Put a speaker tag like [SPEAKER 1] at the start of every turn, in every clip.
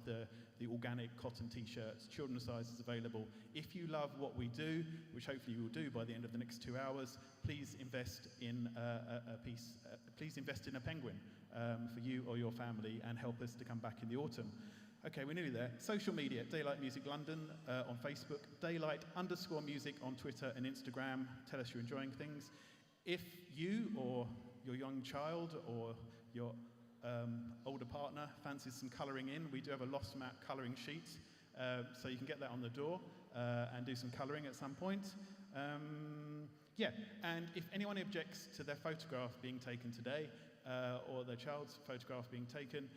[SPEAKER 1] the organic cotton t-shirts, children's sizes available. If you love what we do, which hopefully you will do by the end of the next 2 hours, please invest in please invest in a penguin for you or your family and help us to come back in the autumn. Okay, we're nearly there. Social media, Daylight Music London on Facebook, Daylight_music on Twitter and Instagram. Tell us you're enjoying things. If you or your young child or your older partner fancies some colouring in, we do have a lost map colouring sheet, so you can get that on the door and do some colouring at some point. Yeah, and if anyone objects to their photograph being taken today, or their child's photograph being taken,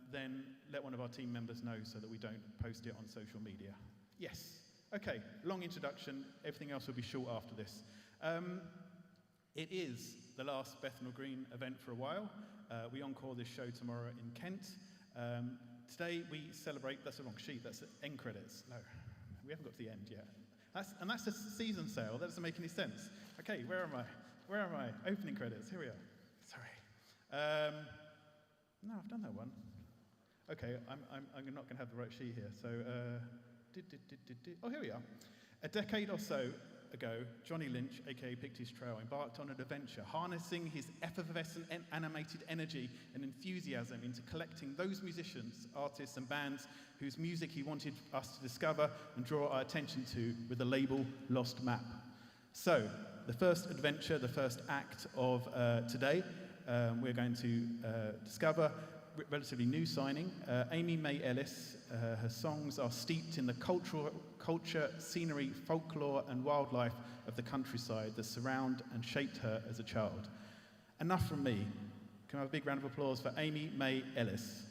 [SPEAKER 1] then let one of our team members know so that we don't post it on social media. Yes, okay, long introduction, everything else will be short after this. It is the last Bethnal Green event for a while. We encore this show tomorrow in Kent. Today we celebrate, that's the wrong sheet, that's the end credits. No, we haven't got to the end yet. That's a season sale, that doesn't make any sense. Okay, where am I? Where am I? Opening credits, here we are. Sorry. No, I've done that one. Okay, I'm not going to have the right sheet here. So, oh, here we are. A decade or so ago, Johnny Lynch, aka Pictish Trail, embarked on an adventure, harnessing his effervescent animated energy and enthusiasm into collecting those musicians, artists and bands whose music he wanted us to discover and draw our attention to with the label Lost Map. So, the first adventure, the first act of today, we're going to discover relatively new signing, Amy May Ellis. Her songs are steeped in the culture, scenery, folklore and wildlife of the countryside that surround and shaped her as a child. Enough from me. Can I have a big round of applause for Amy May Ellis?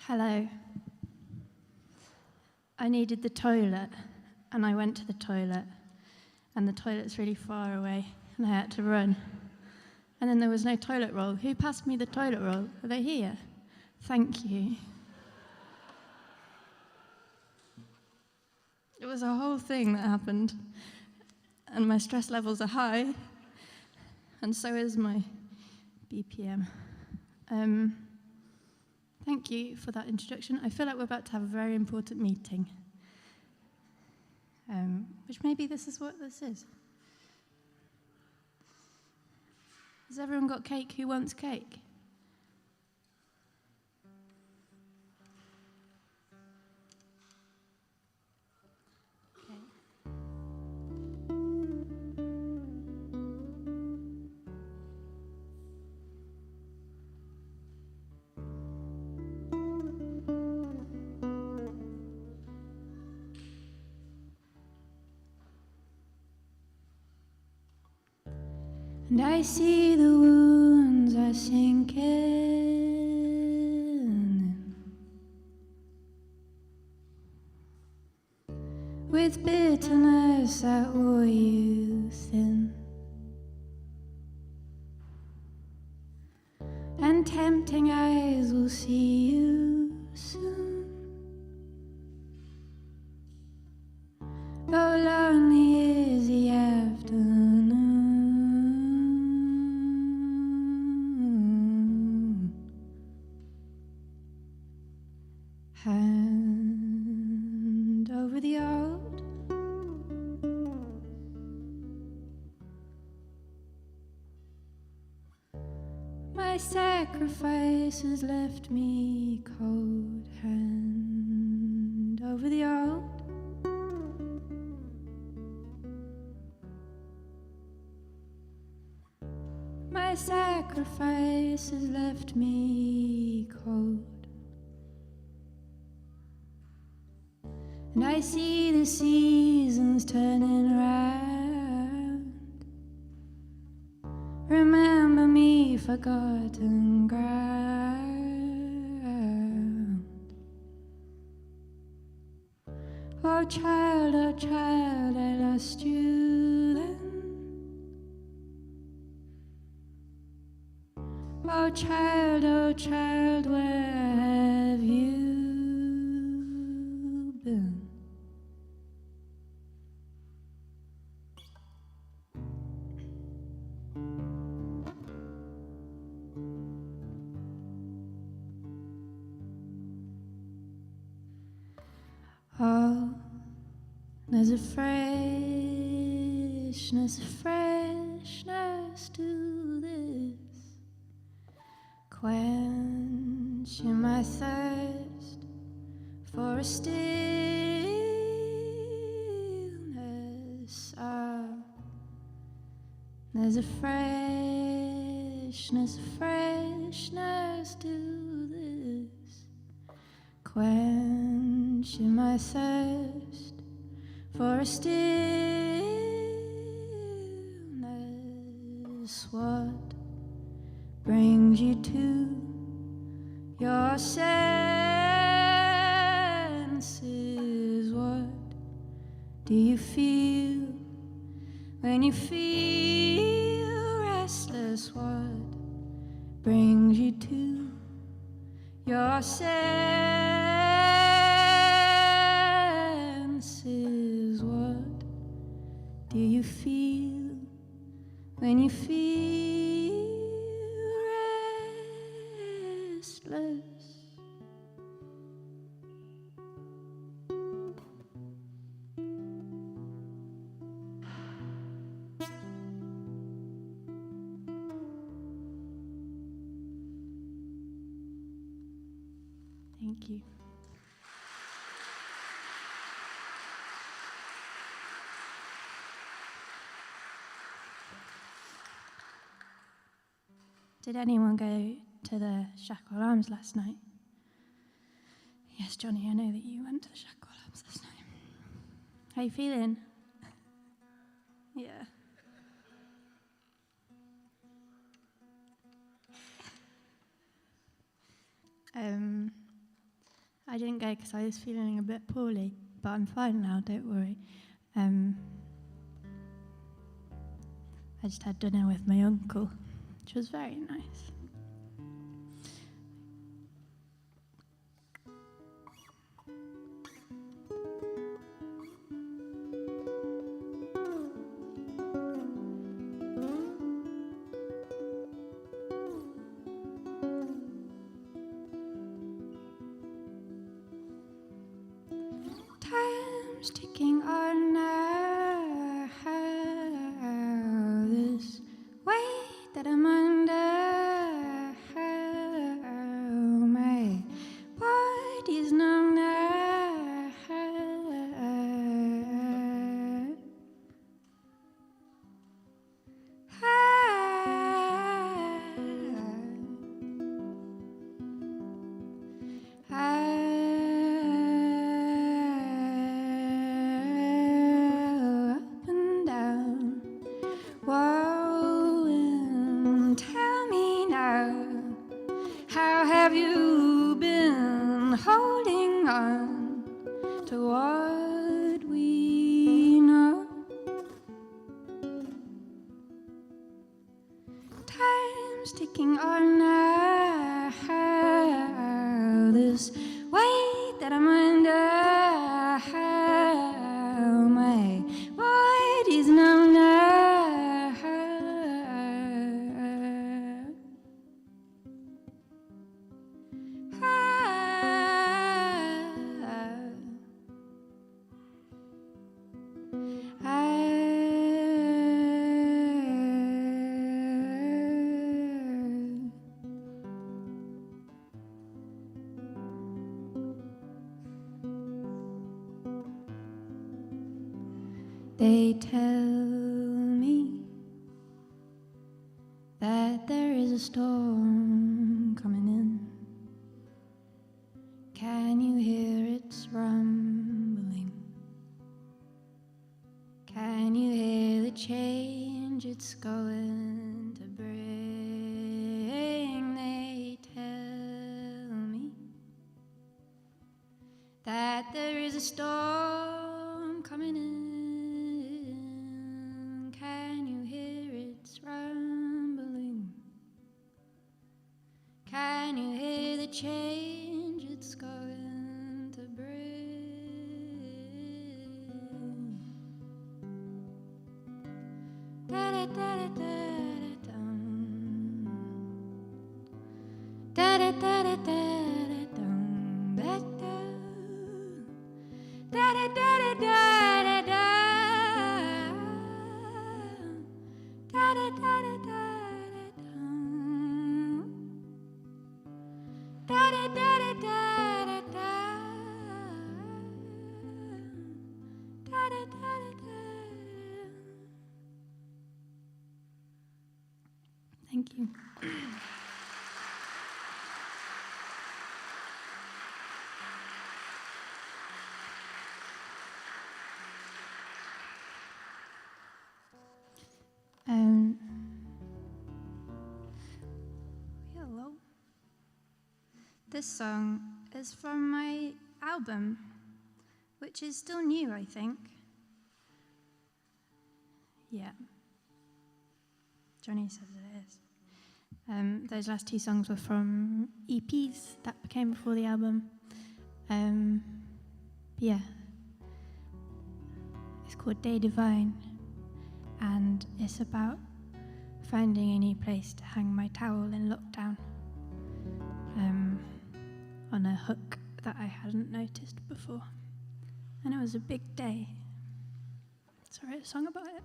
[SPEAKER 2] Hello. I needed the toilet, and I went to the toilet, and the toilet's really far away, and I had to run. And then there was no toilet roll. Who passed me the toilet roll? Are they here? Thank you. It was a whole thing that happened, and my stress levels are high, and so is my BPM. Thank you for that introduction. I feel like we're about to have a very important meeting, which maybe this is what this is. Has everyone got cake? Who wants cake? Okay. And I see the wounds are sinking with bitterness that wore you thin, and tempting eyes will see you soon, though lonely is the afternoon. Hand over the old, my sacrifice has left me cold. Hand over the old, my sacrifice has left me cold. And I see the seasons turning around. Remember me, forgotten ground. Oh child, I lost you then. Oh child, where have you been? There's a freshness to this, quenching my thirst for a stillness. There's a freshness to this, quenching my thirst for a stillness. What brings you to your senses? What do you feel when you feel restless? What brings you to your senses? What do you feel when you feel restless? Thank you. Did anyone go to the Shackled Arms last night? Yes, Johnny, I know that you went to the Shackled Arms last night. How you feeling? Yeah. I didn't go because I was feeling a bit poorly, but I'm fine now, don't worry. I just had dinner with my uncle, which was very nice. Time's ticking on now. This weight that I'm under, my body's numb now. Up and down. Whoa, and tell me now, how have you been holding on to what we know? Time's ticking on now. This weight that I'm under, my body's numb now. They tell me that there is a storm coming in. Can you hear its rumbling? Can you hear the change it's going to bring? They tell me that there is a storm coming in. Can you hear its rumbling? Can you hear the change it's going to bring? Da-da-da-da-da-da-dum. Da-da-da-da-da-da-dum. Da-da. Da-da-da-da-da-da-da. Thank you. Hello. This song is from my album, which is still new, I think. Yeah. Johnny says it is. Those last two songs were from EPs that came before the album. Yeah. It's called Day Divine, and it's about finding a new place to hang my towel in lockdown, on a hook that I hadn't noticed before. And it was a big day, so I wrote a song about it.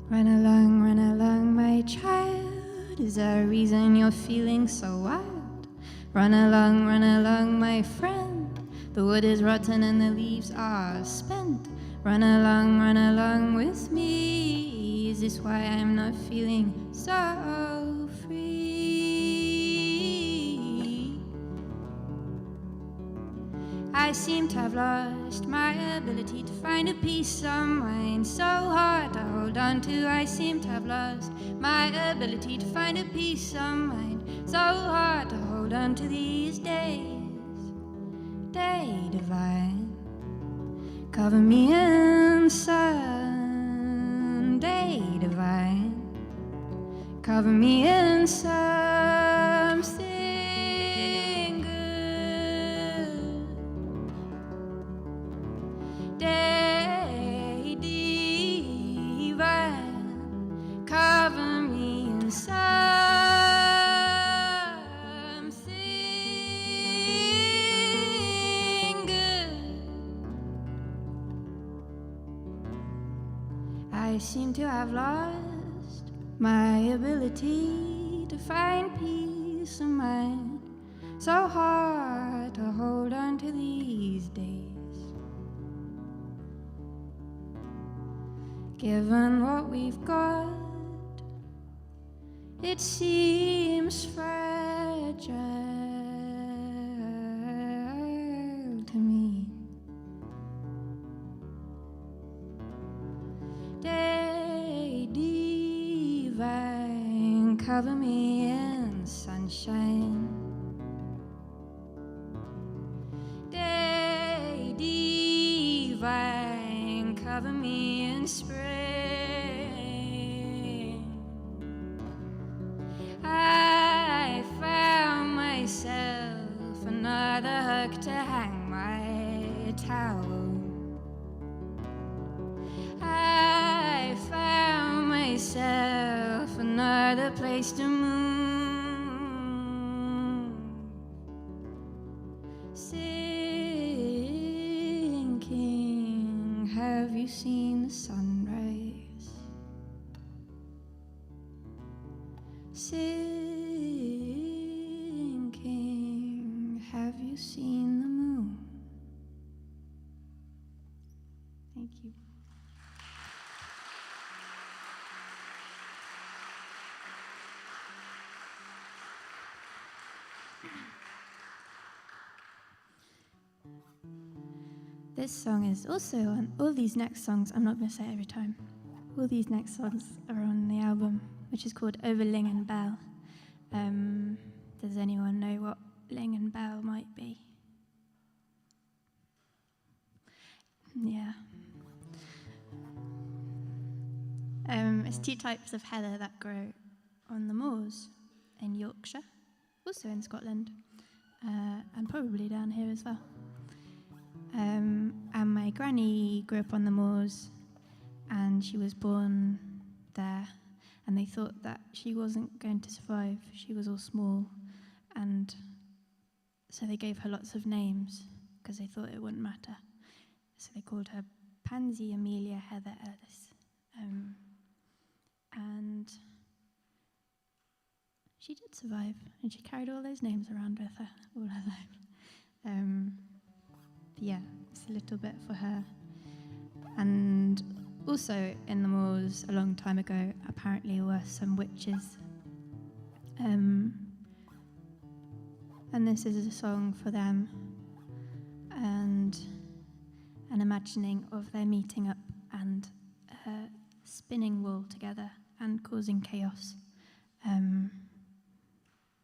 [SPEAKER 2] Run along, my child. Is there a reason you're feeling so wild? Run along, my friend. The wood is rotten and the leaves are spent. Run along with me. Is this why I'm not feeling so free? I seem to have lost my ability to find a peace of mind, so hard to hold on to. I seem to have lost my ability to find a peace of mind, so hard to hold on to these days. Day divine, cover me in sun. Day divine, cover me in something good. Day divine, cover me in something good. I seem to have lost my ability to find peace of mind, so hard to hold on to these days. Given what we've got, it seems fragile to me. Day divine, cover me in sunshine. Day divine, cover me in spring. I found myself another hook to hang my towel. I found myself another place to move. Sinking, have you seen the sunrise? Sinking, have you seen the moon? Thank you. This song is also on all these next songs. I'm not going to say it every time. All these next songs are on the album, which is called Over Ling and Bell. Does anyone know what Ling and Bell might be? Yeah. It's two types of heather that grow on the moors in Yorkshire, also in Scotland, and probably down here as well. And my granny grew up on the moors, and she was born there, and they thought that she wasn't going to survive. She was all small, and so they gave her lots of names because they thought it wouldn't matter. So they called her Pansy Amelia Heather Ellis. And she did survive, and she carried all those names around with her all her life. Yeah, it's a little bit for her. And also in the moors a long time ago, apparently were some witches. And this is a song for them, and an imagining of their meeting up and spinning wool together and causing chaos.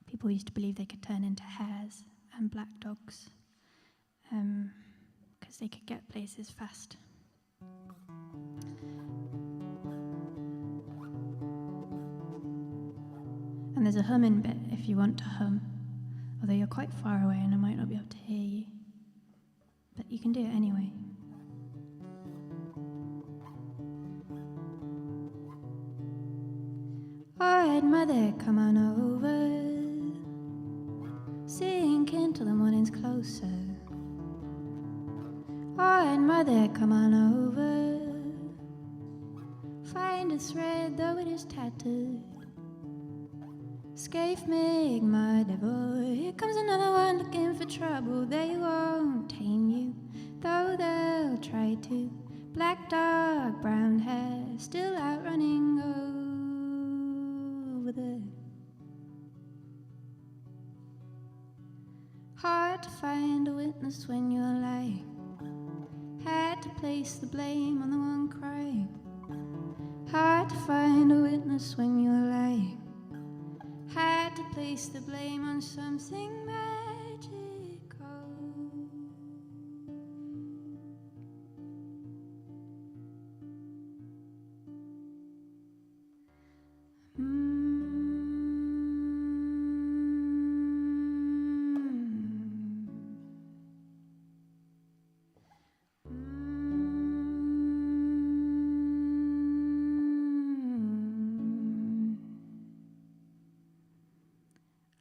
[SPEAKER 2] People used to believe they could turn into hares and black dogs because they could get places fast. And there's a humming bit if you want to hum, although you're quite far away and I might not be able to hear you, but you can do it anyway. Alright, mother, come on over, sink into the morning's closer. Alright, mother, come on over, find a thread though it is tattered. Scaife mig, my devil, here comes another one looking for trouble. They won't tame you, though they'll try to. Black dog, brown hair, still out running over there. Hard to find a witness when you're lying. Had to place the blame on the one crying. Hard to find a witness when you're lying. Had to place the blame on something magical.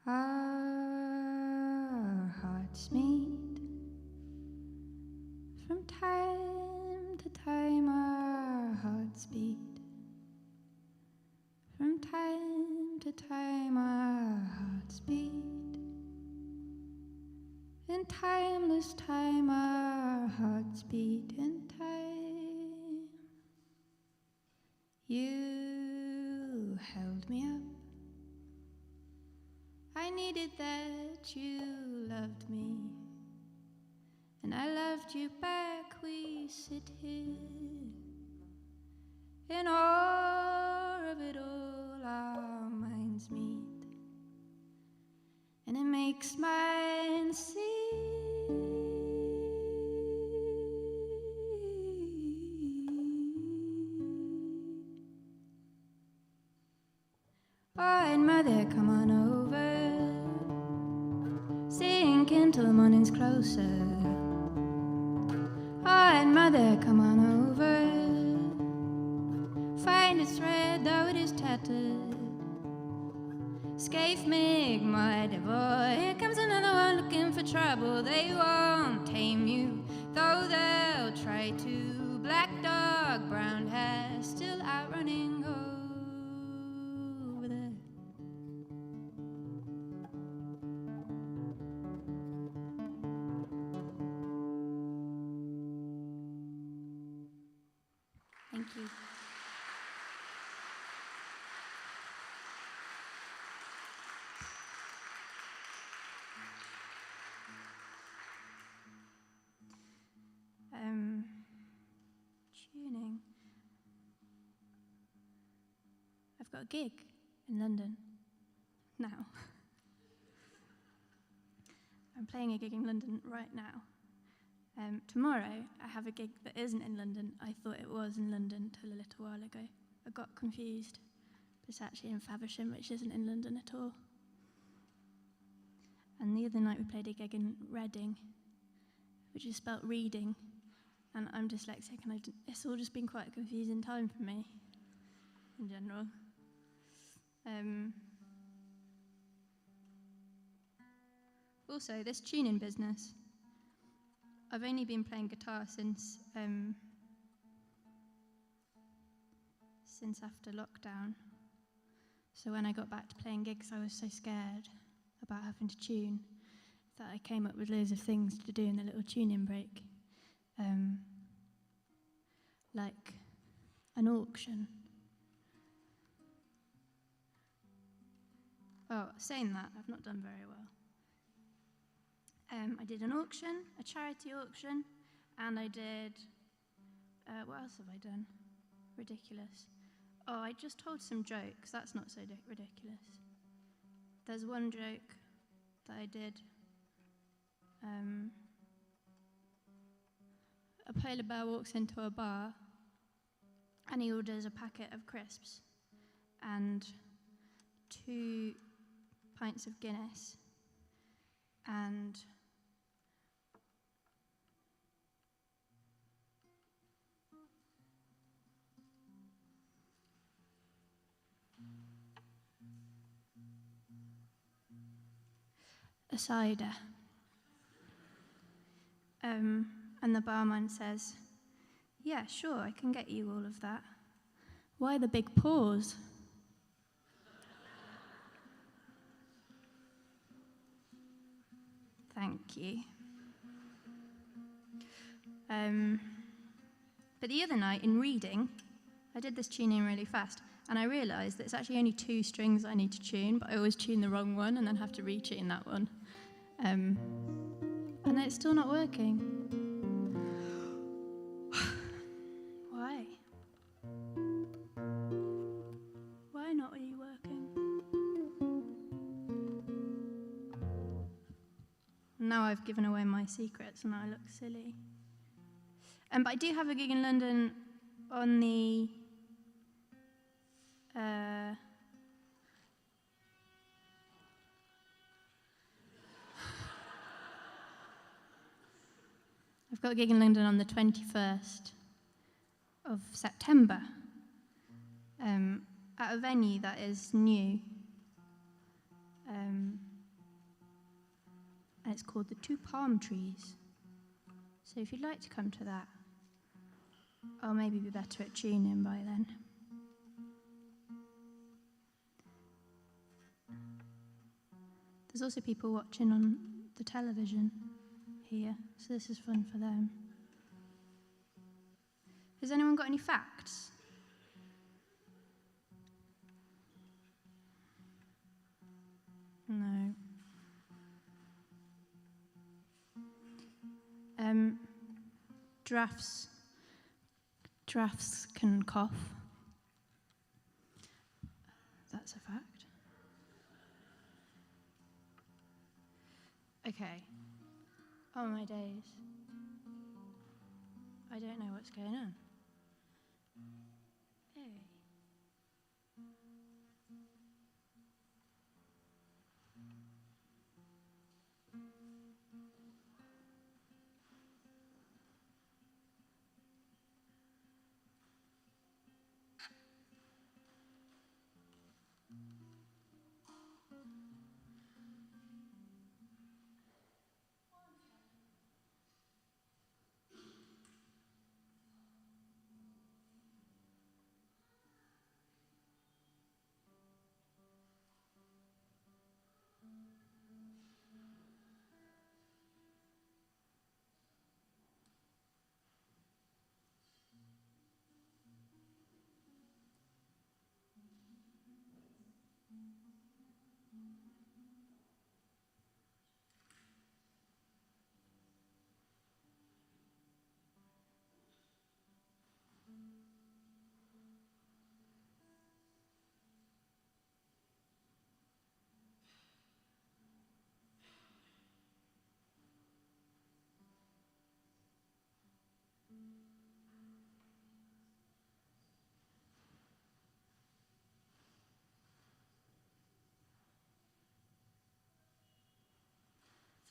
[SPEAKER 2] Our hearts meet from time to time. Our hearts beat from time to time. Our hearts beat in timeless time. Our hearts beat in time. You held me up. I needed that you loved me, and I loved you back. We sit here in awe of it all. Our minds meet, and it makes mine see. Alright, mother, come on over, sink into the morning's closer. Alright, mother, come on over, find a thread though it is tattered. Scaife mig, my devil, here comes another one looking for trouble. They won't tame you, though they'll try to. Black dog, brown hair, still out running over there. Thank you. Tuning. I've got a gig in London now. I'm playing a gig in London right now. Tomorrow, I have a gig that isn't in London. I thought it was in London till a little while ago. I got confused. It's actually in Faversham, which isn't in London at all. And the other night we played a gig in Reading, which is spelt reading. And I'm dyslexic, and it's all just been quite a confusing time for me, in general. Also, this tuning business. I've only been playing guitar since after lockdown. So when I got back to playing gigs, I was so scared about having to tune that I came up with loads of things to do in the little tuning break. Like an auction. Oh, saying that, I've not done very well. I did an auction, a charity auction, and I did, what else have I done? Ridiculous. Oh, I just told some jokes, that's not so ridiculous. There's one joke that I did. A polar bear walks into a bar and he orders a packet of crisps and 2 pints of Guinness and a cider. And the barman says, "Yeah, sure, I can get you all of that. Why the big pause?" Thank you. But the other night in reading, I did this tuning really fast, and I realised that it's actually only 2 strings I need to tune, but I always tune the wrong one and then have to retune that one. And then it's still not working. Why? Why not are you working? Now I've given away my secrets and I look silly. But I do have a gig in London on the I've got a gig in London on the 21st of September at a venue that is new. And it's called the 2 Palm Trees. So if you'd like to come to that, I'll maybe be better at tuning by then. There's also people watching on the television here, so this is fun for them. Has anyone got any facts? No. Giraffes can cough. That's a fact. Okay. Oh my days. I don't know what's going on. Hey.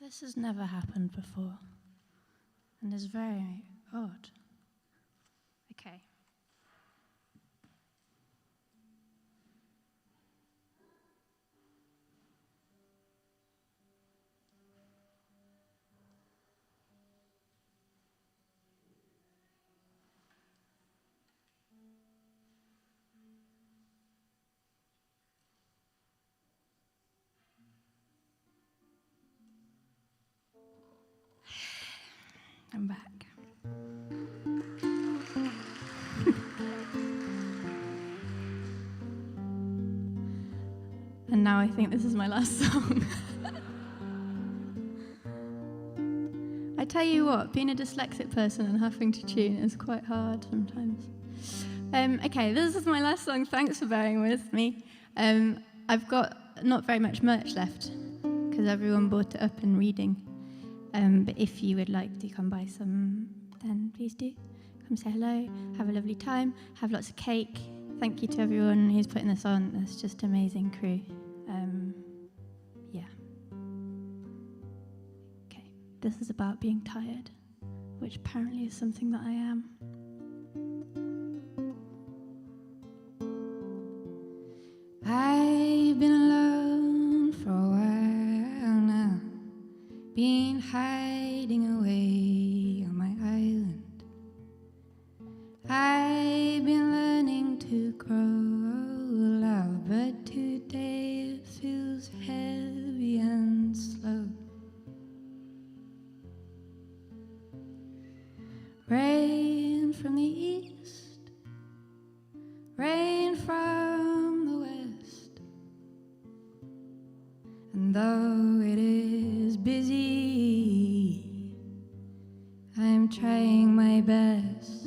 [SPEAKER 2] This has never happened before, and is very odd. Okay. I'm back. And now I think this is my last song. I tell you what, being a dyslexic person and having to tune is quite hard sometimes. Okay, this is my last song. Thanks for bearing with me. I've got not very much merch left because everyone bought it up in reading. But if you would like to come buy some, then please do. Come say hello, have a lovely time, have lots of cake. Thank you to everyone who's putting this on. It's just an amazing crew. Yeah. Okay, this is about being tired, which apparently is something that I am. I've been alone for a while now, been hiding away on my island. I've been learning to grow loud, but today it feels heavy and slow. Rain from the east, rain from the west, and though it is busy, I'm trying my best.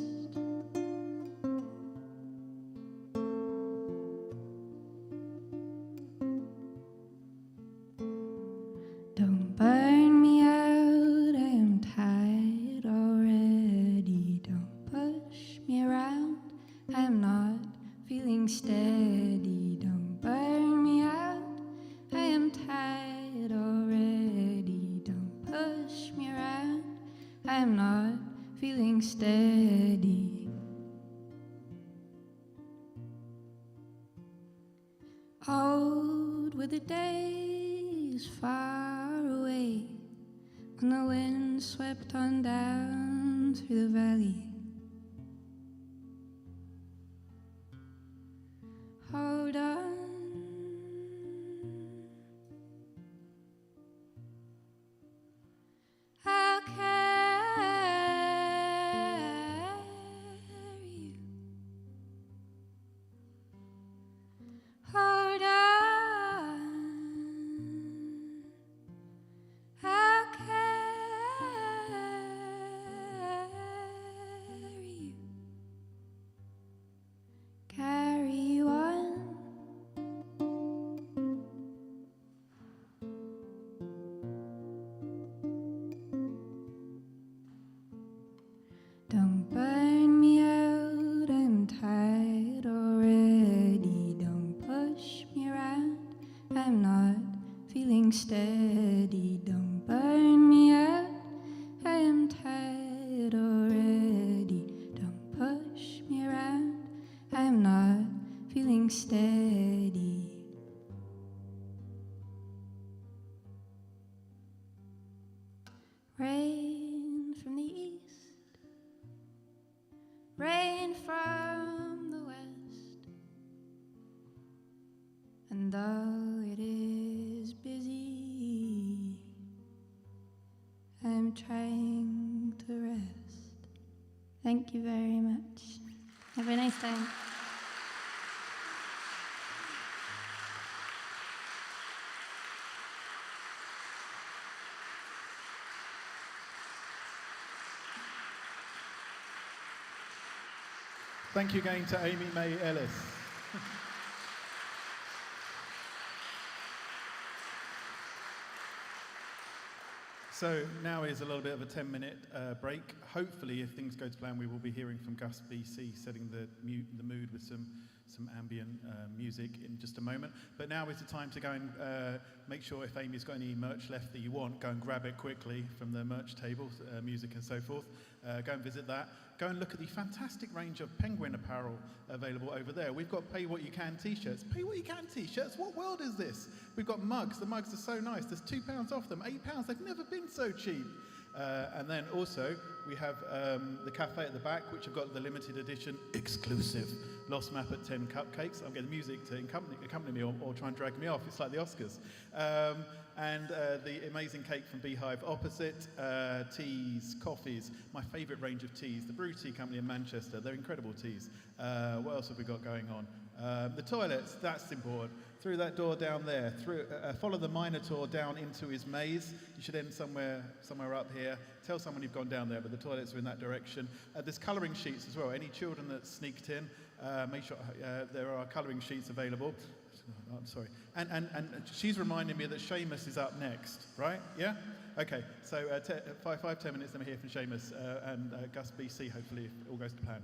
[SPEAKER 2] Don't burn me out, I am tired already. Don't push me around, I am not feeling steady. Don't burn me out, I am tired already. Don't push me around, I am not feeling steady. Old were the days far away when the wind swept on down through the valley. Hold on. I'll carry you. Hold on. I'll carry you. Carry you on. Don't burn me out, I'm tired already. Don't push me around, I'm not feeling steady. Don't burn me out, I am tired already. Don't push me around, I'm not feeling steady. Rain from the east, rain from the west, and though it is busy, I'm trying to rest. Thank you very much. Have a nice time.
[SPEAKER 1] Thank you again to Amy May Ellis. So now is a little bit of a 10-minute break. Hopefully, if things go to plan, we will be hearing from Gus BC, setting the mood with some ambient music in just a moment. But now is the time to go and make sure if Amy's got any merch left that you want, go and grab it quickly from the merch table, music and so forth. Go and visit that. Go and look at the fantastic range of penguin apparel available over there. We've got Pay What You Can t-shirts. Pay What You Can t-shirts? What world is this? We've got mugs. The mugs are so nice. There's £2 off them, £8. They've never been so cheap. And then also we have the cafe at the back, which have got the limited edition exclusive Lost Map at 10 cupcakes. I'm getting music to accompany me or try and drag me off. It's like the Oscars. And the amazing cake from Beehive opposite, teas, coffees, my favourite range of teas, the Brew Tea Company in Manchester. They're incredible teas. What else have we got going on? The toilets, that's important. Through that door down there, follow the Minotaur down into his maze. You should end somewhere up here. Tell someone you've gone down there, but the toilets are in that direction. There's colouring sheets as well. Any children that sneaked in, make sure there are colouring sheets available. Oh, I'm sorry. And she's reminding me that Seamus is up next, right? Yeah? Okay, so 10 minutes, then we hear from Seamus and Gus BC, hopefully, if it all goes to plan.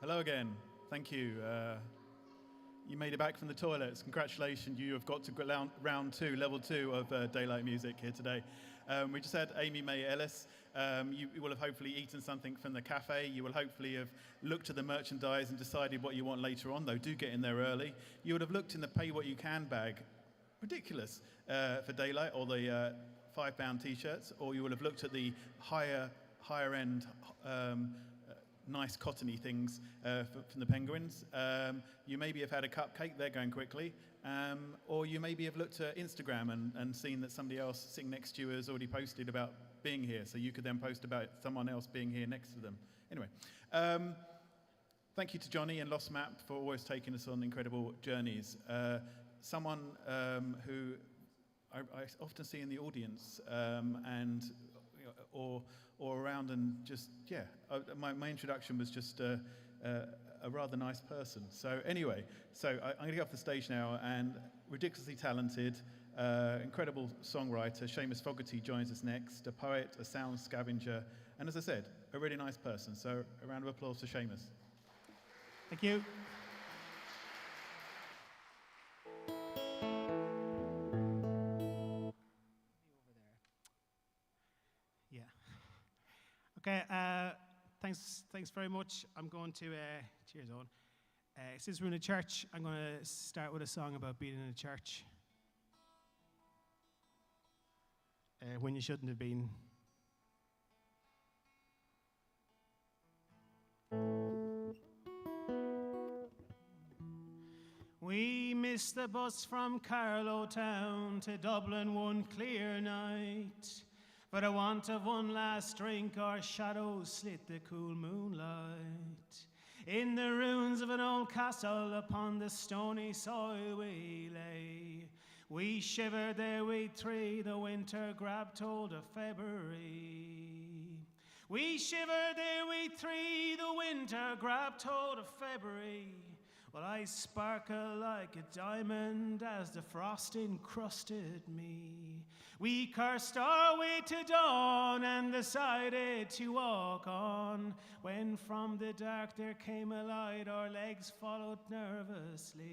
[SPEAKER 1] Hello again. Thank you. You made it back from the toilets. Congratulations. You have got to round 2, level 2 of Daylight Music here today. We just had Amy May Ellis. You will have hopefully eaten something from the cafe. You will hopefully have looked at the merchandise and decided what you want later on, though do get in there early. You would have looked in the pay what you can bag. Ridiculous for Daylight, or the £5 t-shirts, or you will have looked at the higher end nice cottony things from the Penguins. You maybe have had a cupcake, they're going quickly. Or you maybe have looked at Instagram and seen that somebody else sitting next to you has already posted about being here, so you could then post about someone else being here next to them. Anyway, thank you to Johnny and Lost Map for always taking us on incredible journeys. Someone who I often see in the audience or around, and just, yeah, my introduction was just a rather nice person. So anyway, I'm going to get off the stage now, and ridiculously talented, incredible songwriter, Seamus Fogarty joins us next, a poet, a sound scavenger, and as I said, a really nice person. So a round of applause for Seamus.
[SPEAKER 3] Thank you. Okay, thanks very much. I'm going to, cheers on. Since we're in a church, I'm going to start with a song about being in a church. When you shouldn't have been. We missed the bus from Carlow Town to Dublin one clear night. For the want of one last drink, our shadows slit the cool moonlight. In the ruins of an old castle upon the stony soil we lay. We shivered there, we three, the winter grabbed hold of February. We shivered there, we three, the winter grabbed hold of February. Well, I sparkle like a diamond as the frost encrusted me. We cursed our way to dawn and decided to walk on. When from the dark there came a light, our legs followed nervously.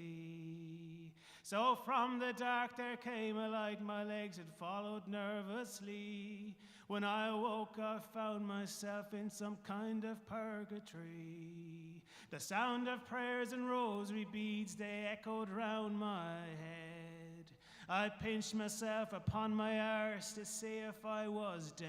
[SPEAKER 3] So from the dark there came a light, my legs had followed nervously. When I awoke, I found myself in some kind of purgatory. The sound of prayers and rosary beads, they echoed round my head. I pinched myself upon my arse to see if I was dead.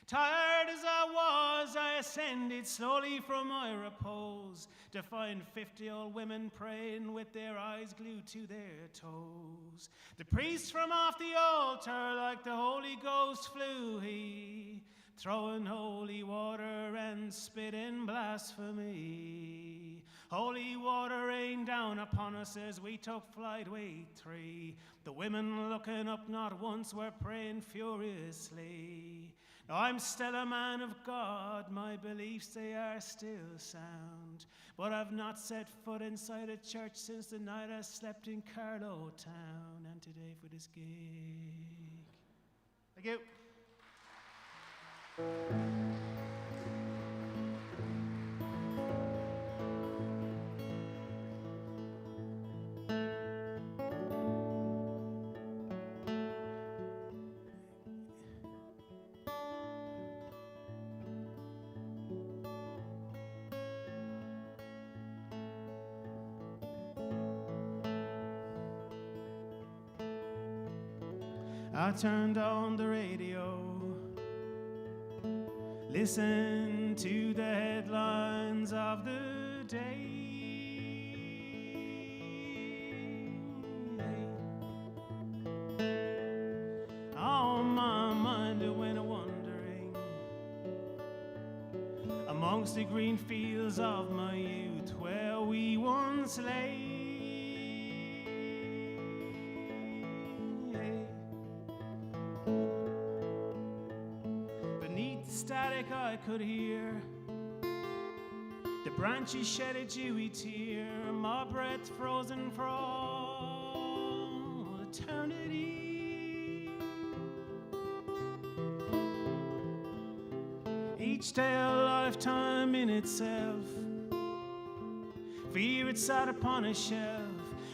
[SPEAKER 3] Tired as I was, I ascended slowly from my repose to find 50 old women praying with their eyes glued to their toes. The priest from off the altar, like the Holy Ghost, flew he, throwing holy water and spitting blasphemy. Holy water rained down upon us as we took flight, we three. The women looking up not once were praying furiously. Now I'm still a man of God, my beliefs they are still sound. But I've not set foot inside a church since the night I slept in Carlow Town. And today for this gig. Thank you. I turned on the radio, listened to the headlines of the day. On my mind it went wandering amongst the green fields of my youth where we once lay. Static I could hear the branches shed a dewy tear, my breath frozen for all eternity. each day a lifetime in itself. Fear it sat upon a shelf,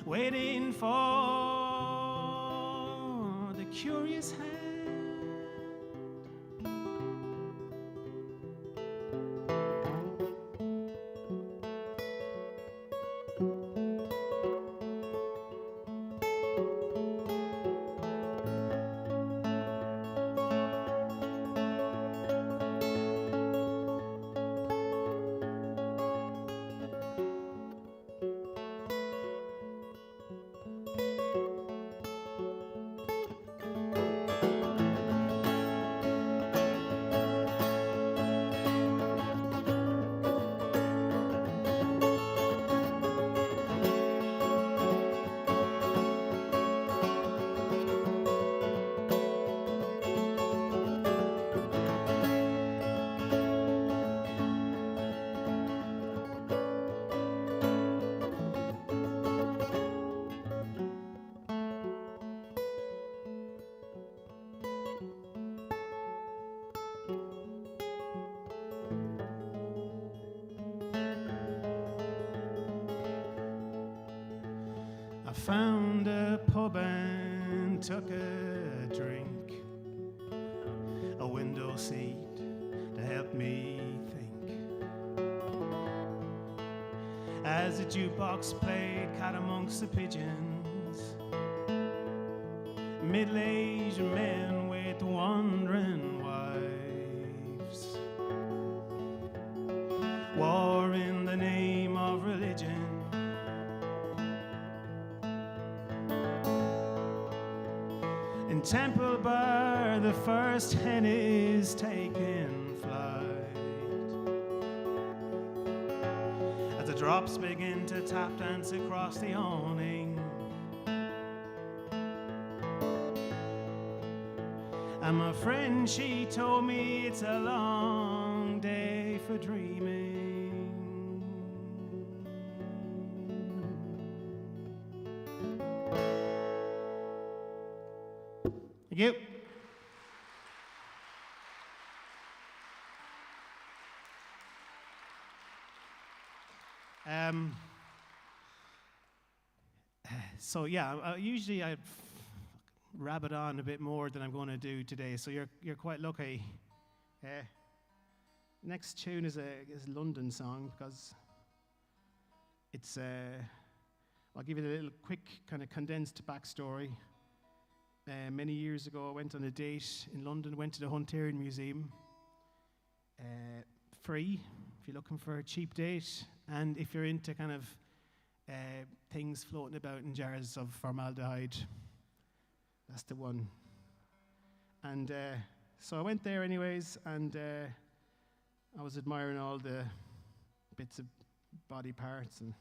[SPEAKER 3] waiting for the curious hand. I found a pub and took a drink, a window seat to help me think, as the jukebox played Cat Amongst the Pigeons. Middle-aged men with wandering wives, war in the name of religion. In Temple Bar, the first hen is taking flight, as the drops begin to tap dance across the awning. And my friend, she told me it's a long day for dreaming. Thank you. So yeah, usually I rabbit on a bit more than I'm going to do today. So you're quite lucky. Next tune is a London song, because it's I'll give you a little quick kind of condensed backstory. Many years ago, I went on a date in London, went to the Hunterian Museum. Free, if you're looking for a cheap date, and if you're into kind of things floating about in jars of formaldehyde, that's the one. And so I went there anyways, and I was admiring all the bits of body parts, and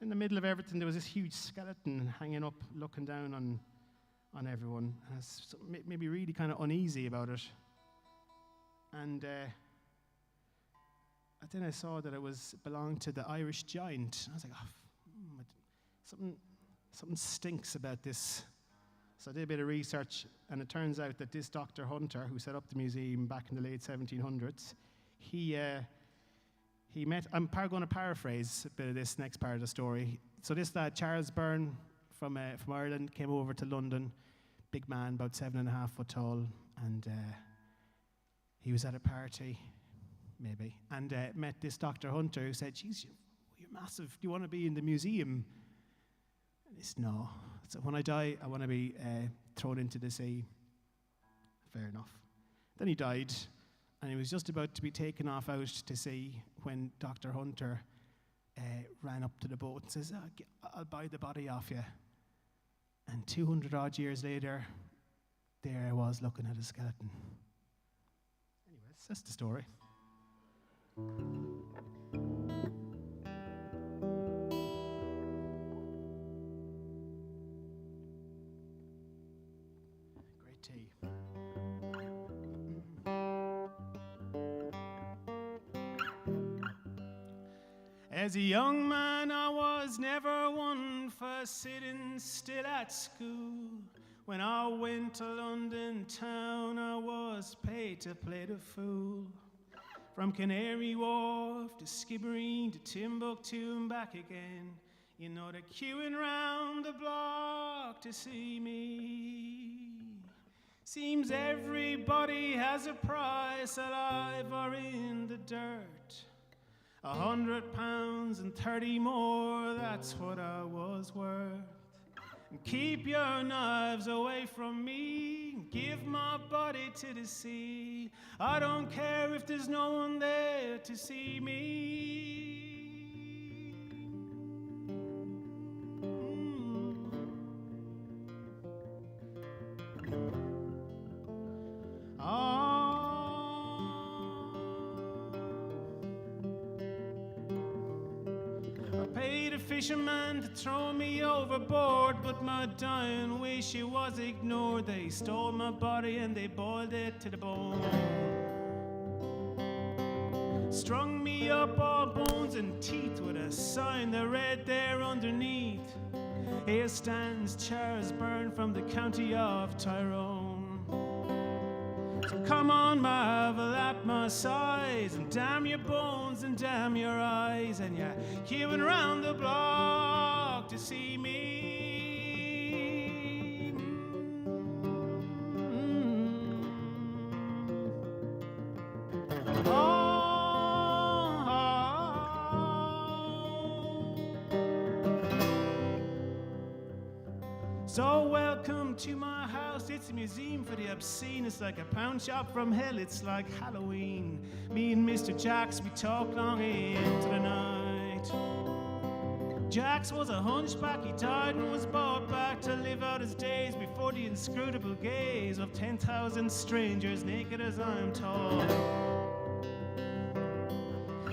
[SPEAKER 3] in the middle of everything there was this huge skeleton hanging up, looking down on everyone. And I was maybe really kind of uneasy about it. And then I saw that it belonged to the Irish giant. I was like, something stinks about this. So I did a bit of research, and it turns out that this Dr. Hunter, who set up the museum back in the late 1700s, he met, I'm going to paraphrase a bit of this next part of the story. So this lad, Charles Byrne, from Ireland, came over to London, big man, about 7.5 foot tall, and he was at a party, maybe, and met this Dr. Hunter, who said, "Geez, you're massive, do you want to be in the museum?" And he said, "No. So when I die, I want to be thrown into the sea." Fair enough. Then he died, and he was just about to be taken off out to sea when Dr. Hunter ran up to the boat and says, "I'll buy the body off you." And 200 odd years later, there I was looking at a skeleton. Anyways, that's the story. Great tea. As a young man, I was never one for sitting still at school. When I went to London town, I was paid to play the fool. From Canary Wharf to Skibbereen to Timbuktu and back again. You know they're queuing round the block to see me. Seems everybody has a price, alive or in the dirt. £100 and 30 more, that's what I was worth. And keep your knives away from me, give my body to the sea. I don't care if there's no one there to see me. Fisherman to throw me overboard, but my dying wish it was ignored. They stole my body and they boiled it to the bone. Strung me up all bones and teeth with a sign that read there underneath, here stands Charles Byrne from the county of Tyrone. So come on, marvel at my size, and damn your bones and damn your eyes, and you're queuing round the block to see me. So welcome to my house, it's a museum for the obscene. It's like a pound shop from hell, it's like Halloween. Me and Mr. Jacks, we talk long into the night. Jacks was a hunchback, he died and was brought back to live out his days before the inscrutable gaze of 10,000 strangers, naked as I am tall.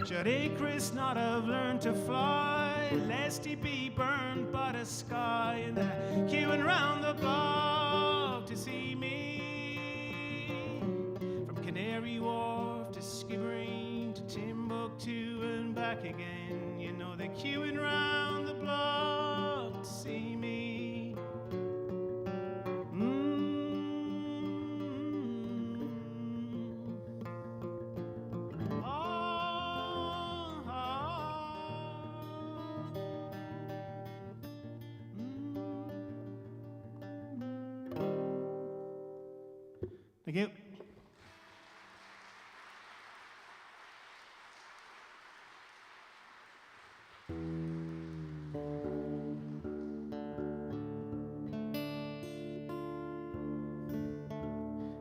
[SPEAKER 3] Should Icarus not have learned to fly, lest he be burned by the sky, and they're queuing round the block to see me. From Canary Wharf to Skibbereen to Timbuktu and back again, you know they're queuing round the block to see me. Thank you.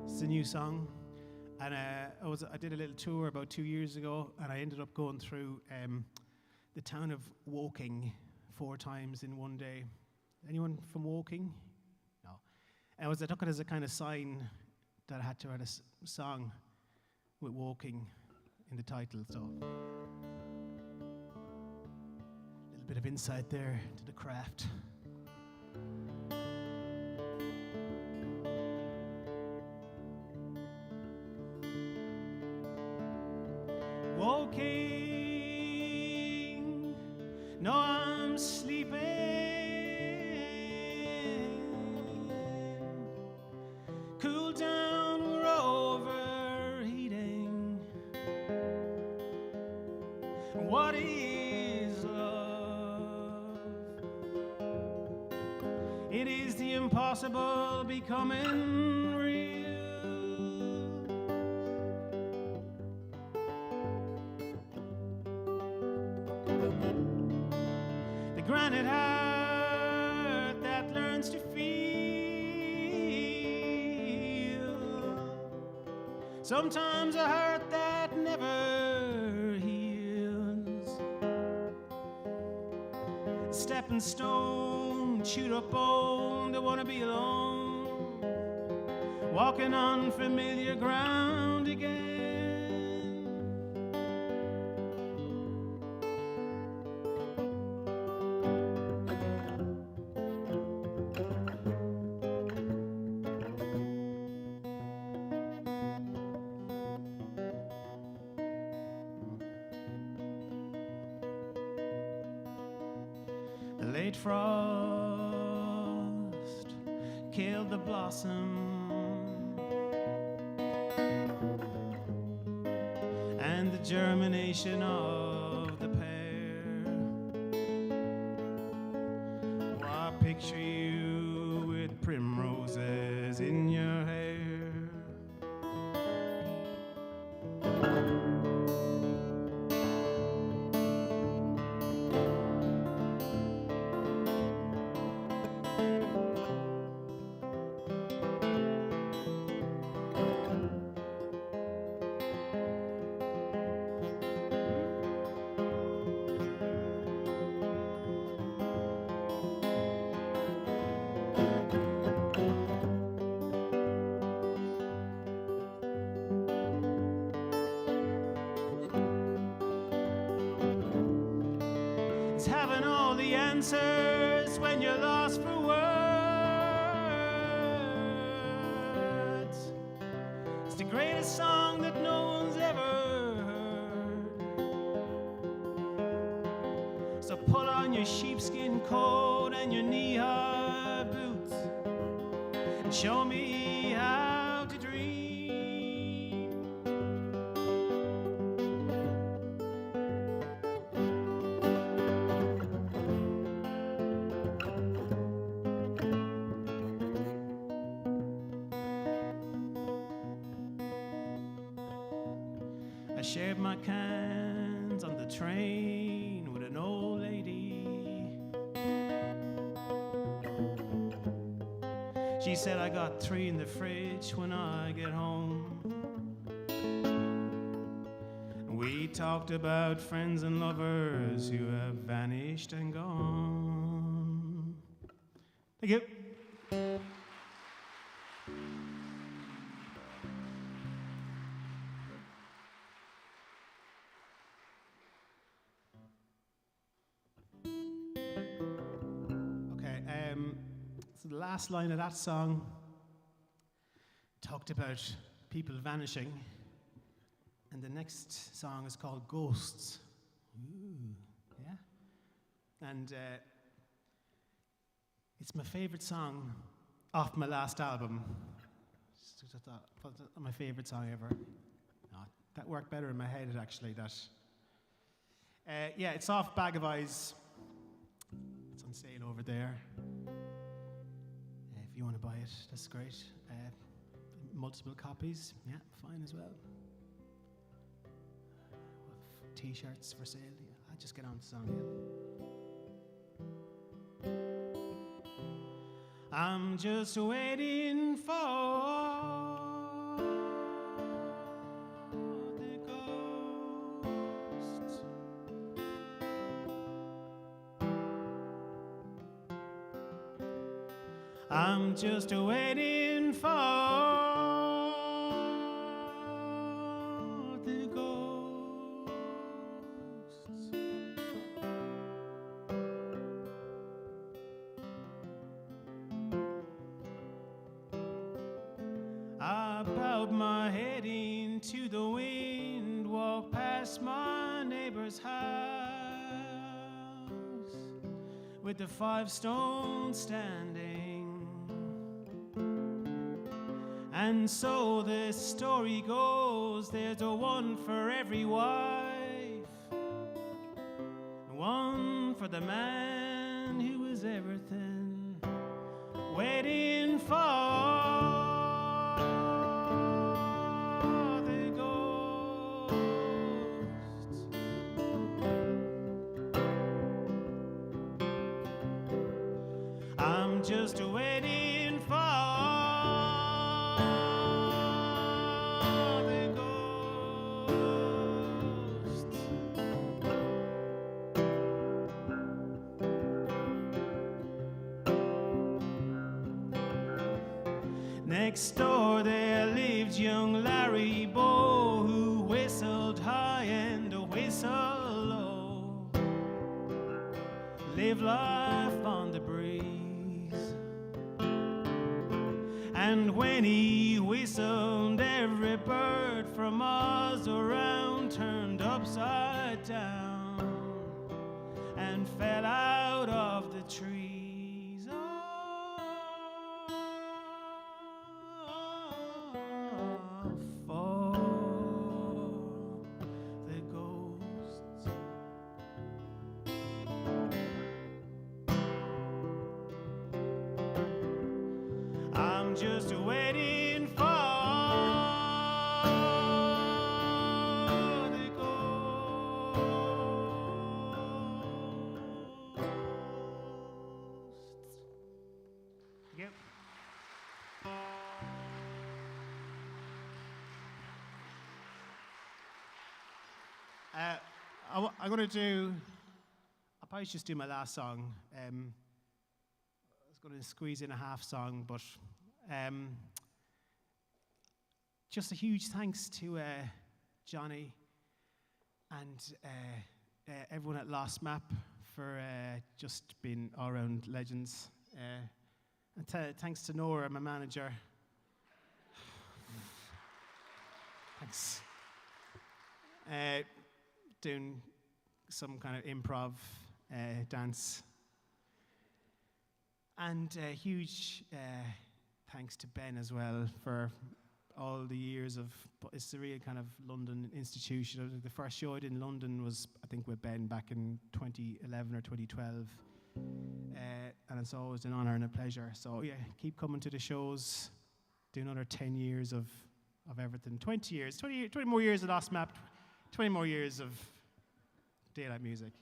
[SPEAKER 3] It's a new song, and I did a little tour about 2 years ago, and I ended up going through the town of Woking 4 times in one day. Anyone from Woking? No. And I took it as a kind of sign that I had to write a song with Woking in the title, so a little bit of insight there to the craft. Woking, no, I'm sleeping. Cool down, we're overheating. What is love? It is the impossible becoming real. The granite heart that learns to feel. Sometimes a heart that never heals. Stepping stone, chewed up bone, they wanna be alone. Walking on familiar ground again. The late frost killed the blossom, and the germination of the pear. Oh, I picture you with primroses in your hair. It's having all the answers when you're lost for words. It's the greatest song that no one's ever heard. So pull on your sheepskin coat and your knee-high boots and show me how to dream. I shared my cans on the train with an old lady. She said I got 3 in the fridge when I get home. We talked about friends and lovers who have vanished and gone. Thank you. So the last line of that song talked about people vanishing, and the next song is called Ghosts. Ooh, yeah? And it's my favorite song off my last album. My favorite song ever. No, that worked better in my head, actually. Yeah, it's off Bag of Eyes. It's on sale over there. If you want to buy it, that's great. Multiple copies, yeah, fine as well. T-shirts for sale. Yeah, I'll just get on the song. Yeah. I'm just waiting for the ghosts. I'm just waiting for the ghosts. I bowed my head into the wind, walked past my neighbor's house with the 5 stones standing. And so the story goes, there's a one for every wife, one for the man who was everything, waiting for the ghosts. I'm just waiting for next door there lived young Larry Bow, who whistled high and whistled low, lived life on the breeze. And when he whistled, every bird from miles around turned upside down and fell out of the trees. just waiting for the ghosts. Yep. I'm going to do, I'll probably just do my last song. I was going to squeeze in a half song, but just a huge thanks to Johnny and everyone at Lost Map for just being all-round legends. And thanks to Nora, my manager. Thanks. Doing some kind of improv dance. And a huge thanks to Ben as well for all the years of, it's a real kind of London institution. The first show I did in London was, I think, with Ben back in 2011 or 2012. And it's always an honor and a pleasure. So yeah, keep coming to the shows. Do another 10 years of everything. 20 more years of Lost Map, 20 more years of daylight music.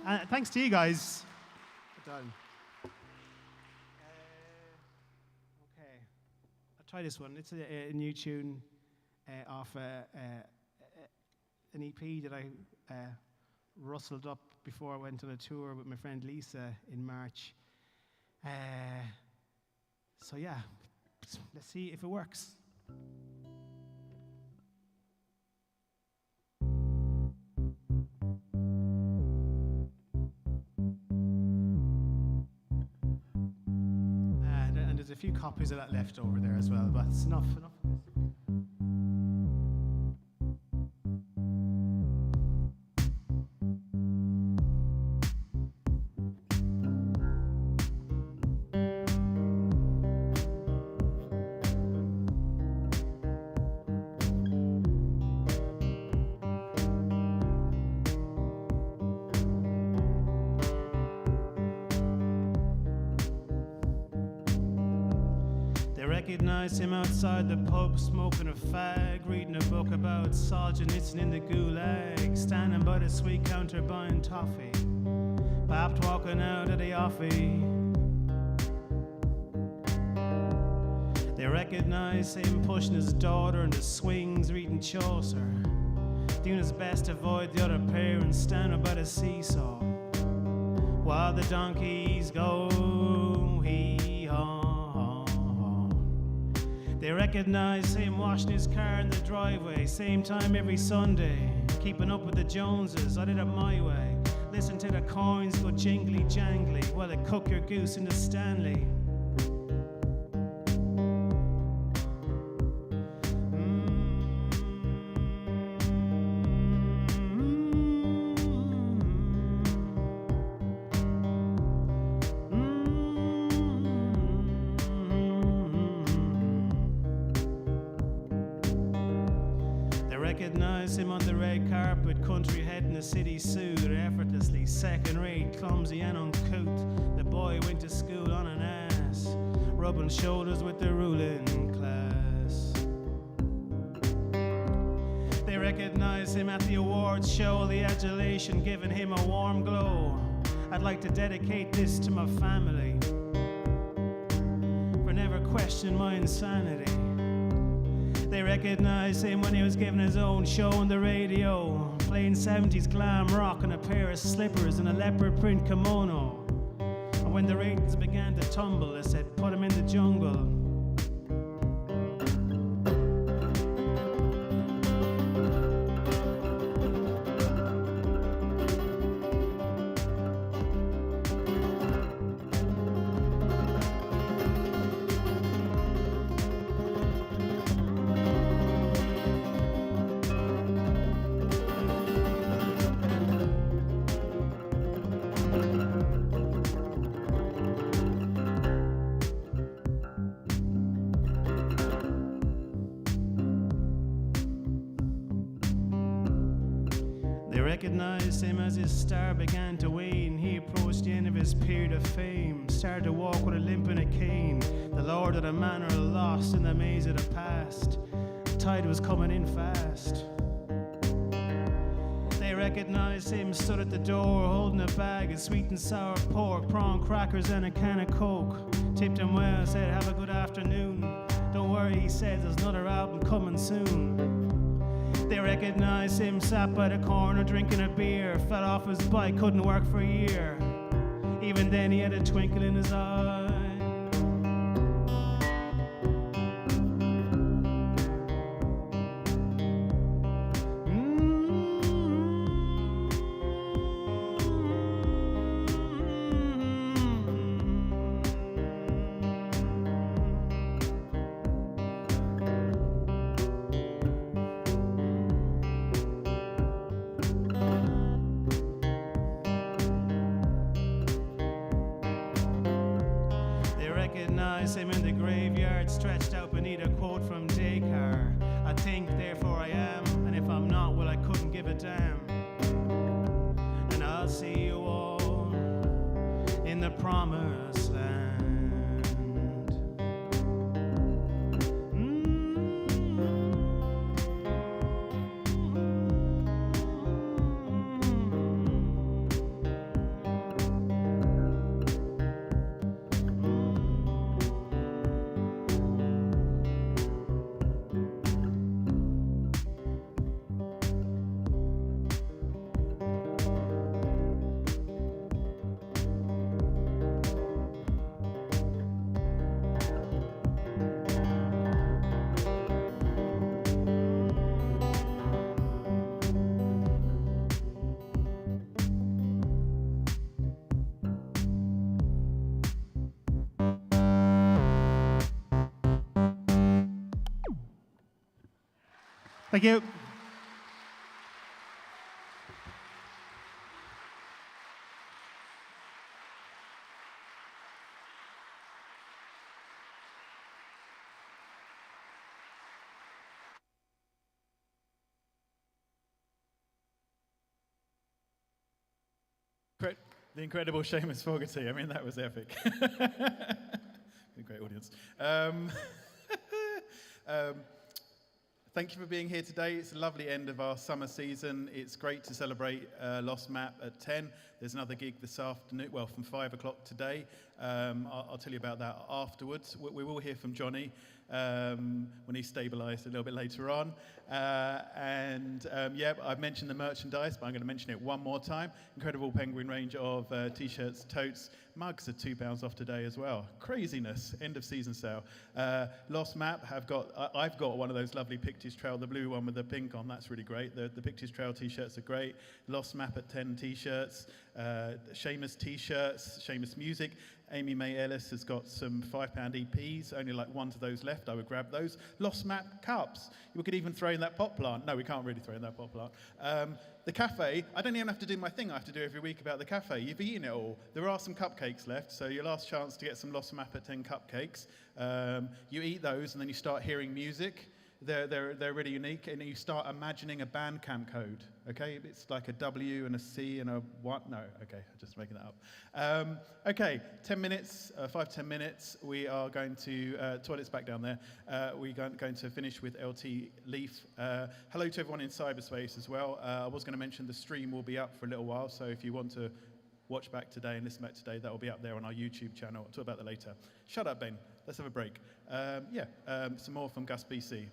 [SPEAKER 3] And thanks to you guys. Well done. Okay, I'll try this one. It's a new tune off an EP that I rustled up before I went on a tour with my friend Lisa in March. So yeah, let's see if it works. And there's a few copies of that left over there as well, but it's enough of this. Recognized him outside the pub, smoking a fag, reading a book about Solzhenitsyn in the gulag, standing by the sweet counter buying toffee, perhaps walking out of the offie. They recognized him pushing his daughter in the swings, reading Chaucer, doing his best to avoid the other parents, standing by the seesaw, while the donkeys go hee-haw. They recognize him washing his car in the driveway, same time every Sunday, keeping up with the Joneses. I did it my way. Listen to the coins go jingly jangly while they cook your goose in the Stanley. Recognize him on the red carpet, country head in a city suit, effortlessly second-rate, clumsy and uncouth. The boy went to school on an ass, rubbing shoulders with the ruling class. They recognize him at the awards show, the adulation giving him a warm glow. I'd like to dedicate this to my family for never questioning my insanity. They recognized him when he was giving his own show on the radio, playing 70s glam rock in a pair of slippers and a leopard print kimono. And when the ratings began to tumble, they said, put him in the jungle. recognized him as his star began to wane. He approached the end of his period of fame, started to walk with a limp and a cane. The lord of the manor lost in the maze of the past. The tide was coming in fast. They recognized him, stood at the door, holding a bag of sweet and sour pork, prawn crackers and a can of Coke. Tipped him well, said, "Have a good afternoon." "Don't worry," he said, "there's another album coming soon." They recognized him, sat by the corner drinking a beer, fell off his bike, couldn't work for a year. Even then he had a twinkle in his eye. Him in the graveyard, stretched out beneath a quote from Descartes. "I think, therefore I am, and if I'm not, well, I couldn't give a damn." And I'll see you all in the promised land. Thank you.
[SPEAKER 1] The incredible Seamus Fogarty. I mean, that was epic. Great audience. Thank you for being here today. It's a lovely end of our summer season. It's great to celebrate Lost Map at 10. There's another gig this afternoon, well, from 5 o'clock today. I'll tell you about that afterwards. We will hear from Johnny when he's stabilised a little bit later on. Yeah, I've mentioned the merchandise, but I'm going to mention it one more time. Incredible Penguin range of t-shirts, totes, mugs are £2 off today as well. Craziness, end of season sale. Lost Map I've got one of those lovely Pictures Trail, the blue one with the pink on, that's really great. The Pictures Trail t-shirts are great. Lost Map at 10 t-shirts, Seamus t-shirts, Seamus music. Amy May Ellis has got some £5 EPs, only like one of those left, I would grab those. Lost Map cups, we could even throw in that pot plant. No, we can't really throw in that pot plant. The cafe, I don't even have to do my thing I have to do every week about the cafe. You've eaten it all. There are some cupcakes left, so your last chance to get some Lost Map at 10 cupcakes. You eat those and then you start hearing music. They're really unique, and you start imagining a Bandcamp code, okay? It's like a W and a C and a what? No, okay, I'm just making that up. Okay, 10 minutes, 5 to 10 minutes. We are going to, toilets back down there. We're going to finish with L.T.Lief. Hello to everyone in cyberspace as well. I was going to mention the stream will be up for a little while, so if you want to watch back today and listen back today, that will be up there on our YouTube channel. I'll talk about that later. Shut up, Ben. Let's have a break. Some more from Gus BC.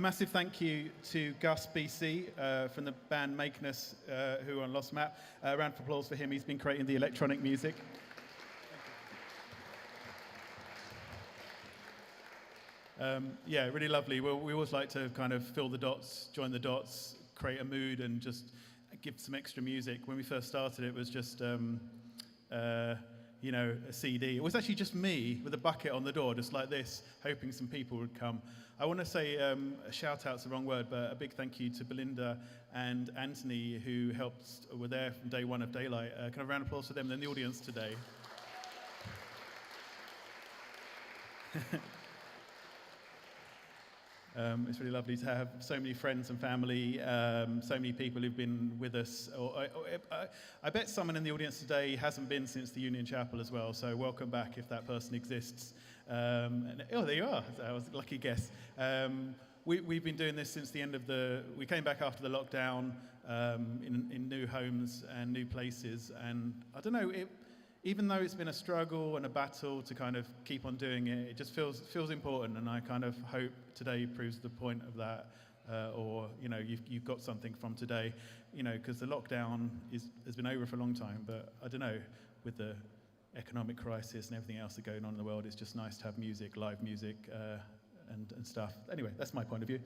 [SPEAKER 1] A massive thank you to Gus BC from the band Makeness, who are on Lost Map. A round of applause for him. He's been creating the electronic music. Yeah, really lovely. We always like to kind of fill the dots, join the dots, create a mood, and just give some extra music. When we first started, it was just, a CD. It was actually just me with a bucket on the door, just like this, hoping some people would come. I want to say a shout-out's the wrong word, but a big thank you to Belinda and Anthony, who were there from day one of Daylight. Kind of a round of applause for them. They're in the audience today. It's really lovely to have so many friends and family, so many people who've been with us. I bet someone in the audience today hasn't been since the Union Chapel as well, so welcome back if that person exists. There you are. That was a lucky guess. We've been doing this since the end of we came back after the lockdown in new homes and new places, and I don't know, even though it's been a struggle and a battle to kind of keep on doing it, it just feels important, and I kind of hope today proves the point of that, or you've got something from today, because the lockdown has been over for a long time, but I don't know, with the economic crisis and everything else that's going on in the world, it's just nice to have music, live music, and stuff. Anyway, that's my point of view.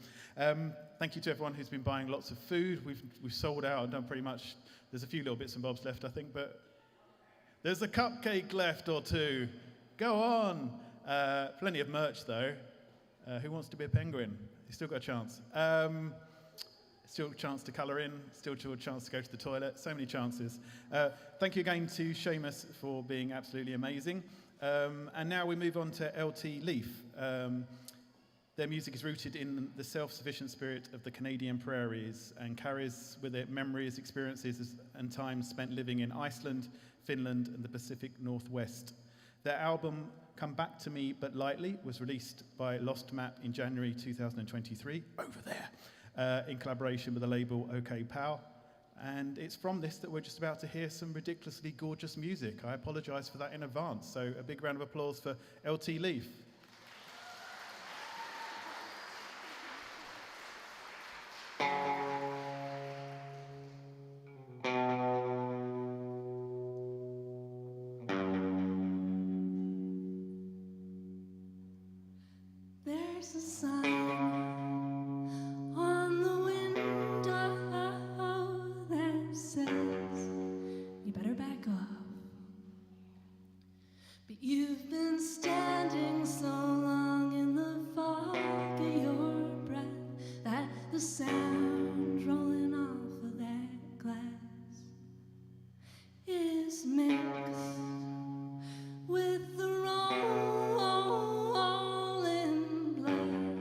[SPEAKER 1] Thank you to everyone who's been buying lots of food. We've sold out and done pretty much. There's a few little bits and bobs left, I think, but there's a cupcake left or two. Go on. Plenty of merch, though. Who wants to be a penguin? You've still got a chance. Still a chance to colour in. Still a chance to go to the toilet. So many chances. Thank you again to Seamus for being absolutely amazing. And now we move on to L.T.Lief. Their music is rooted in the self-sufficient spirit of the Canadian prairies and carries with it memories, experiences, and time spent living in Iceland, Finland, and the Pacific Northwest. Their album, Come Back to Me But Lightly, was released by Lost Map in January 2023, over there, in collaboration with the label OK Pal. And it's from this that we're just about to hear some ridiculously gorgeous music. I apologise for that in advance, so a big round of applause for L.T.Lief.
[SPEAKER 4] There's a sign on the window that says you better back off. But you've been standing so long in the fog of your breath that the sound rolling off of that glass is mixed with the rolling blood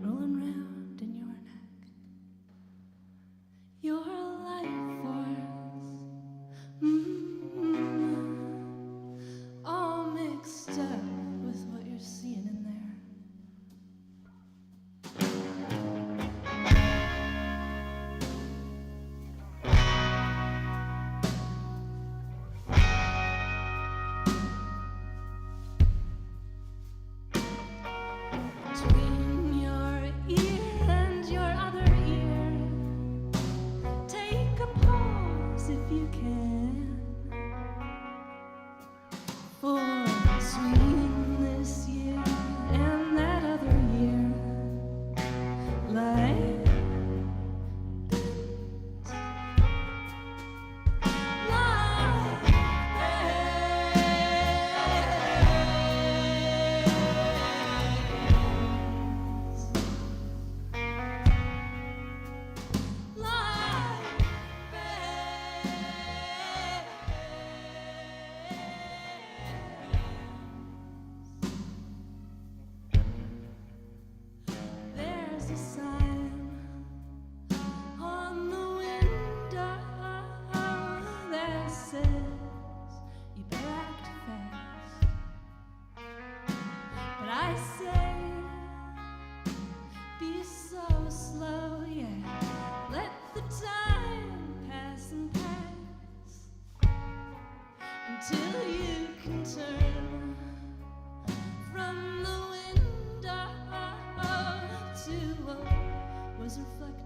[SPEAKER 4] rolling round in your neck. Your life force, all mixed up with what you're seeing in there. Between your ear and your other ear,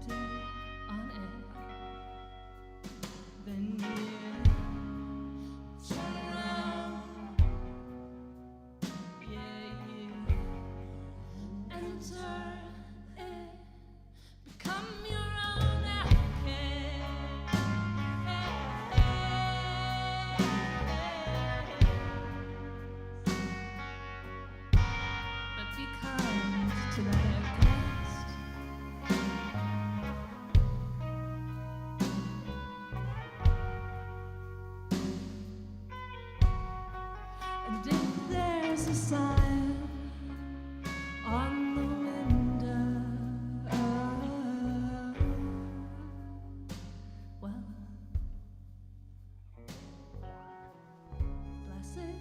[SPEAKER 4] empty on it. Then you turn around, yeah, you enter it, become your own but be kind to that outcast. And if there's a sign on the window, well, bless it.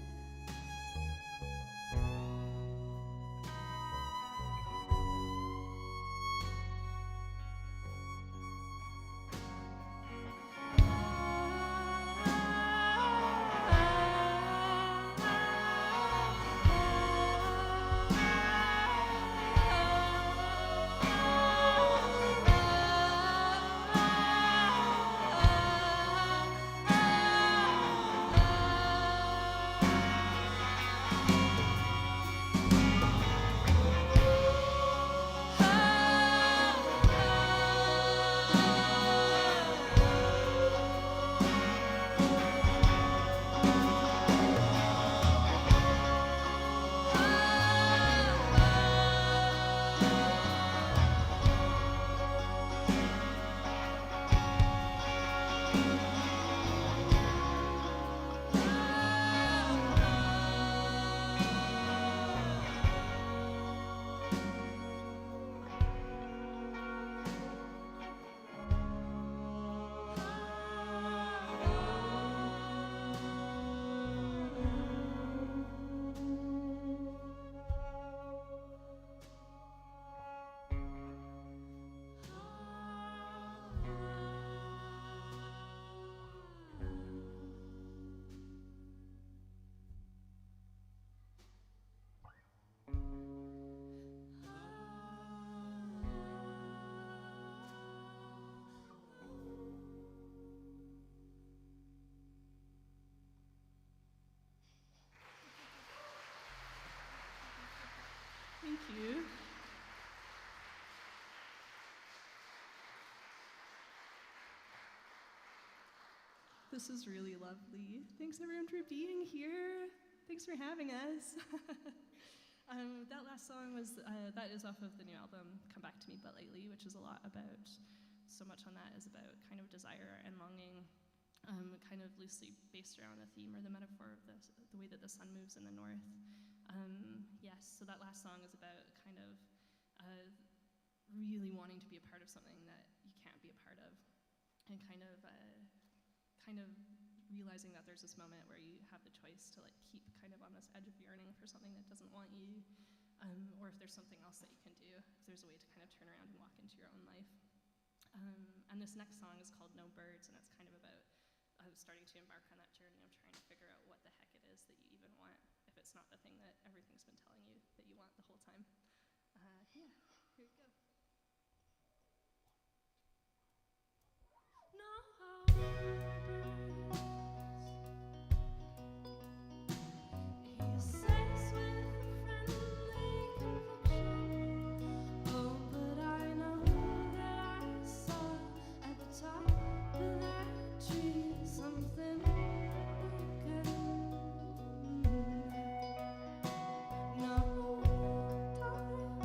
[SPEAKER 4] Thank you. This is really lovely. Thanks everyone for being here. Thanks for having us. That last song was that is off of the new album Come Back to Me But Lately, which is a lot about, so much on that is about kind of desire and longing, kind of loosely based around the theme or the metaphor of the way that the sun moves in the north. Yes, so that last song is about kind of really wanting to be a part of something that you can't be a part of, and kind of realizing that there's this moment where you have the choice to like keep kind of on this edge of yearning for something that doesn't want you, or if there's something else that you can do, if there's a way to kind of turn around and walk into your own life. And this next song is called No Birds, and it's kind of about starting to embark on that journey of trying to figure out what the heck it is that you even want, if it's not the thing that everything's been telling you that you want the whole time. Yeah, here we go. No birds, he says with friendly conviction. Oh, but I know that I saw at the top of that tree something broken. No time.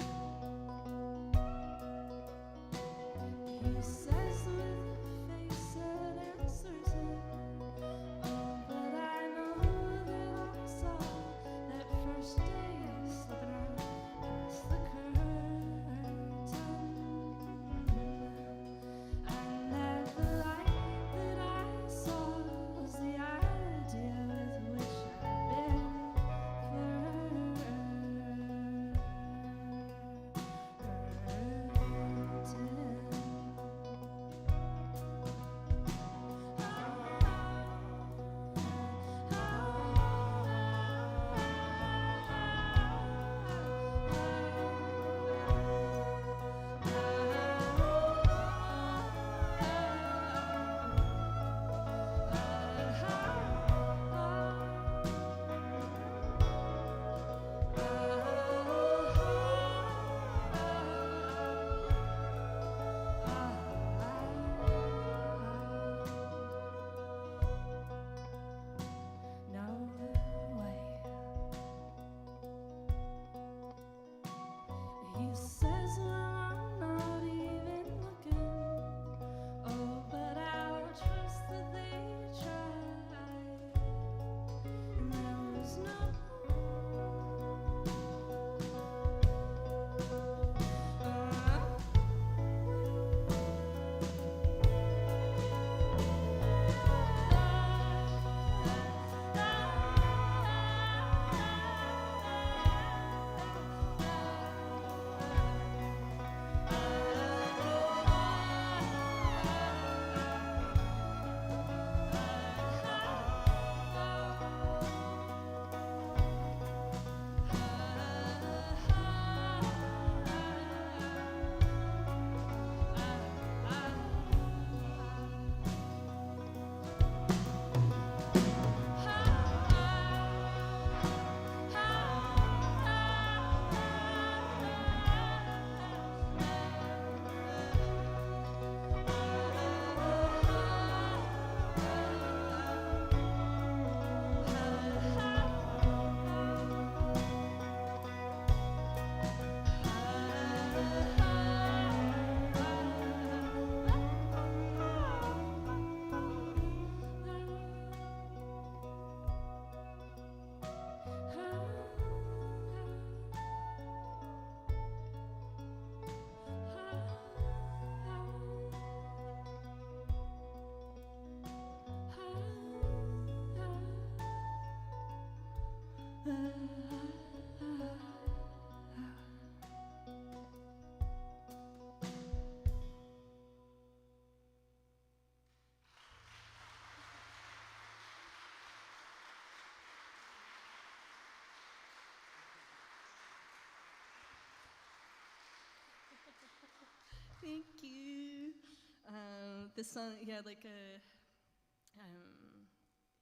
[SPEAKER 4] this song, yeah, like,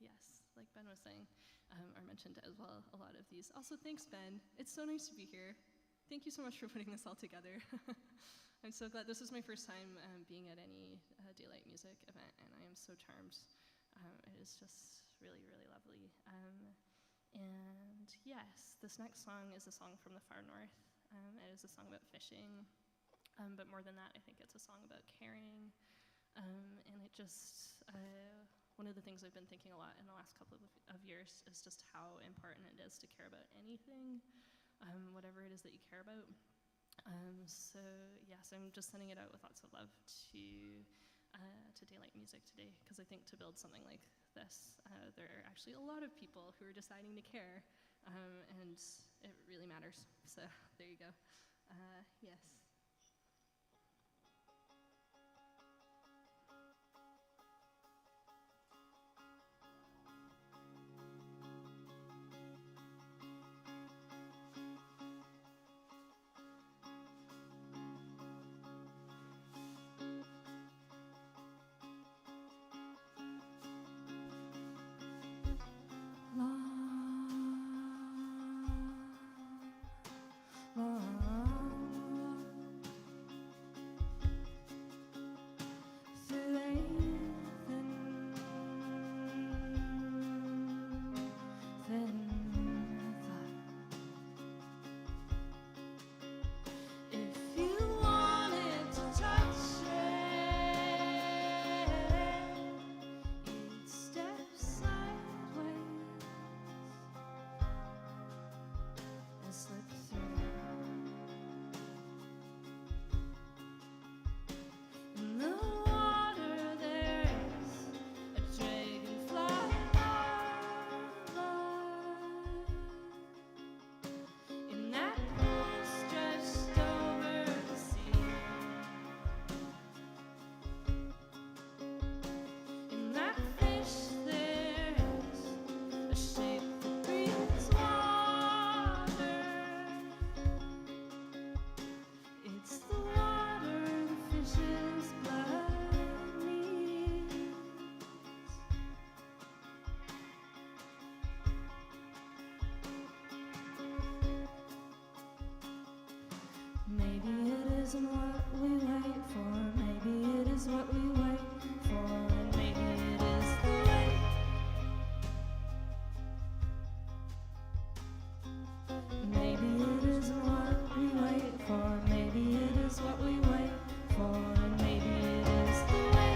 [SPEAKER 4] yes, like Ben was saying, or mentioned as well, a lot of these. Also, thanks, Ben. It's so nice to be here. Thank you so much for putting this all together. I'm so glad. This is my first time being at any Daylight Music event, and I am so charmed. It is just really, really lovely. And yes, this next song is a song from the far north. It is a song about fishing, but more than that, I think it's a song about caring. And it just, one of the things I've been thinking a lot in the last couple of years is just how important it is to care about anything, whatever it is that you care about. So yes, I'm just sending it out with lots of love to Daylight Music today, because I think to build something like this, there are actually a lot of people who are deciding to care, and it really matters. So there you go. Yes.
[SPEAKER 5] Maybe it isn't what we wait for, maybe it is what we wait for, and maybe it is the way. Maybe it isn't what we wait for, maybe it is what we wait for, and maybe it is the way.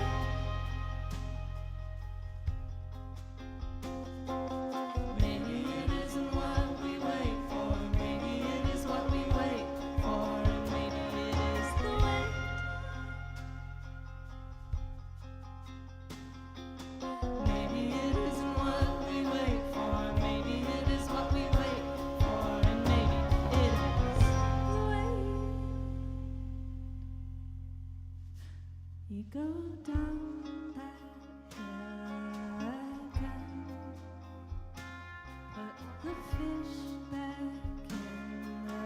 [SPEAKER 5] Maybe it isn't what we wait for, maybe it is what we wait for, and maybe it is the way. Maybe it isn't what we wait for, maybe it is what we wait for, and maybe it is the way. You go down that hill again, put the fish back in the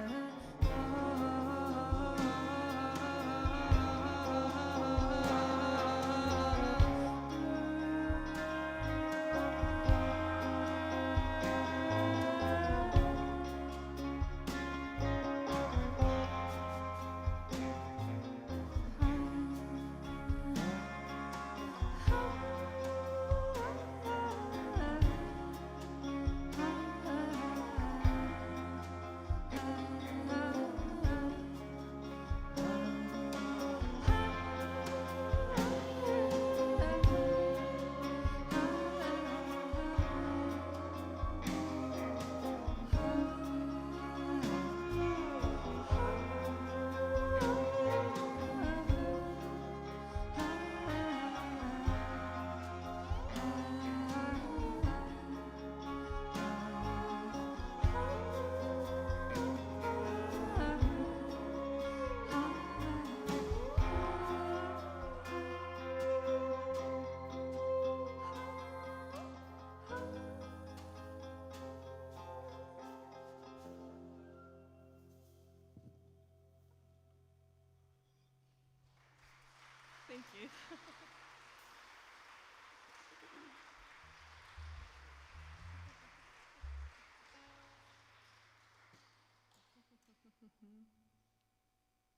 [SPEAKER 4] Thank you.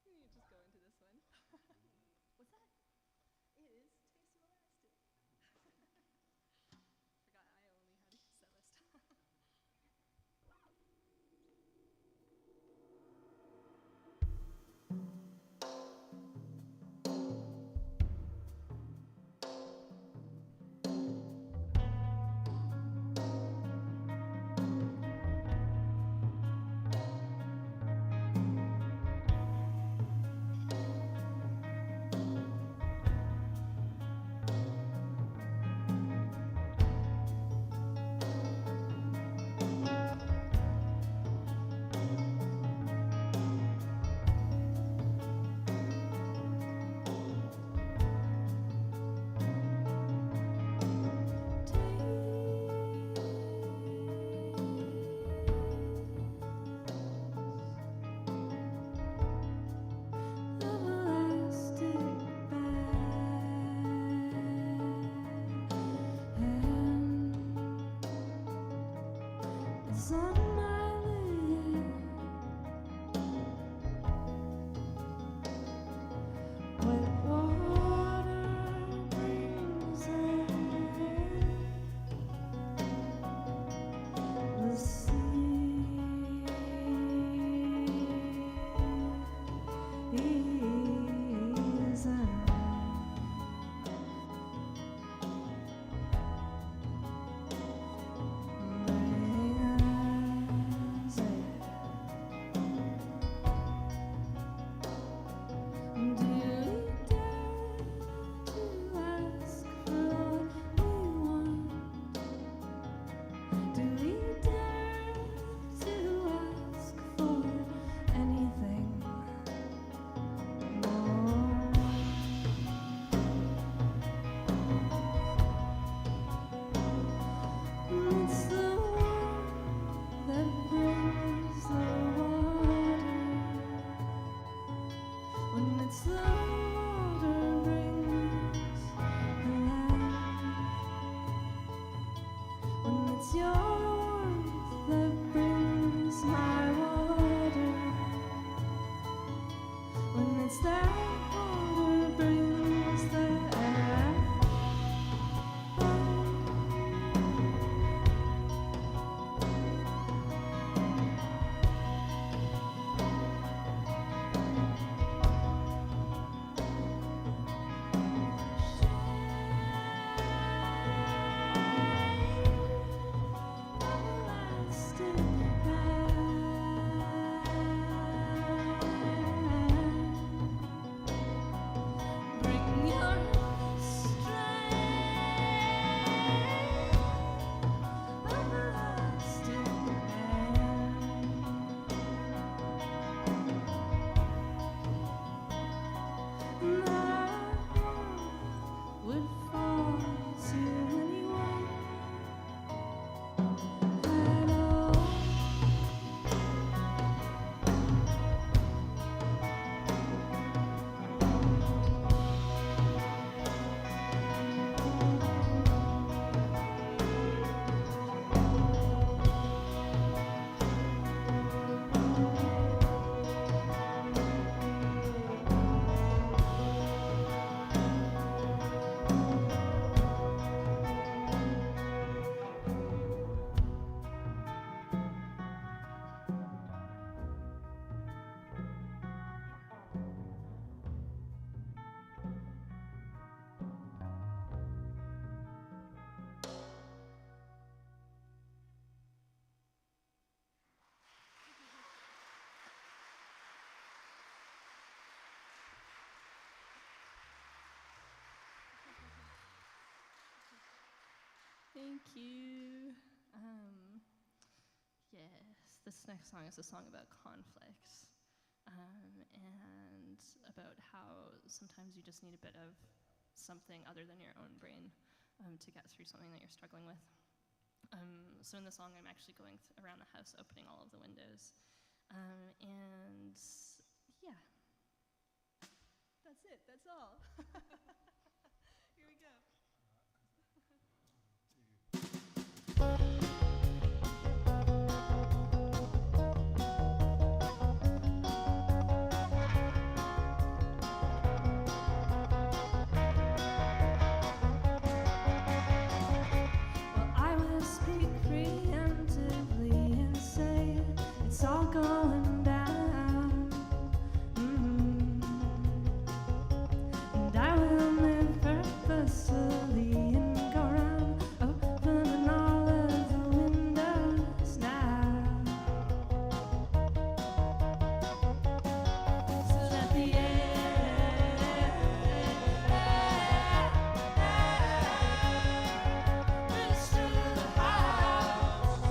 [SPEAKER 4] You just go into this one. What's that? It is Taste Molested. Forgot I only had a set list. Thank you. Yes, this next song is a song about conflict and about how sometimes you just need a bit of something other than your own brain to get through something that you're struggling with. So in the song, I'm actually going around the house opening all of the windows. And yeah, that's it. it. That's all. Here we go.
[SPEAKER 5] Well, I will speak preemptively and say it's all going down. And I will move purposefully and go around opening all of the windows now, so that the air moves through the house,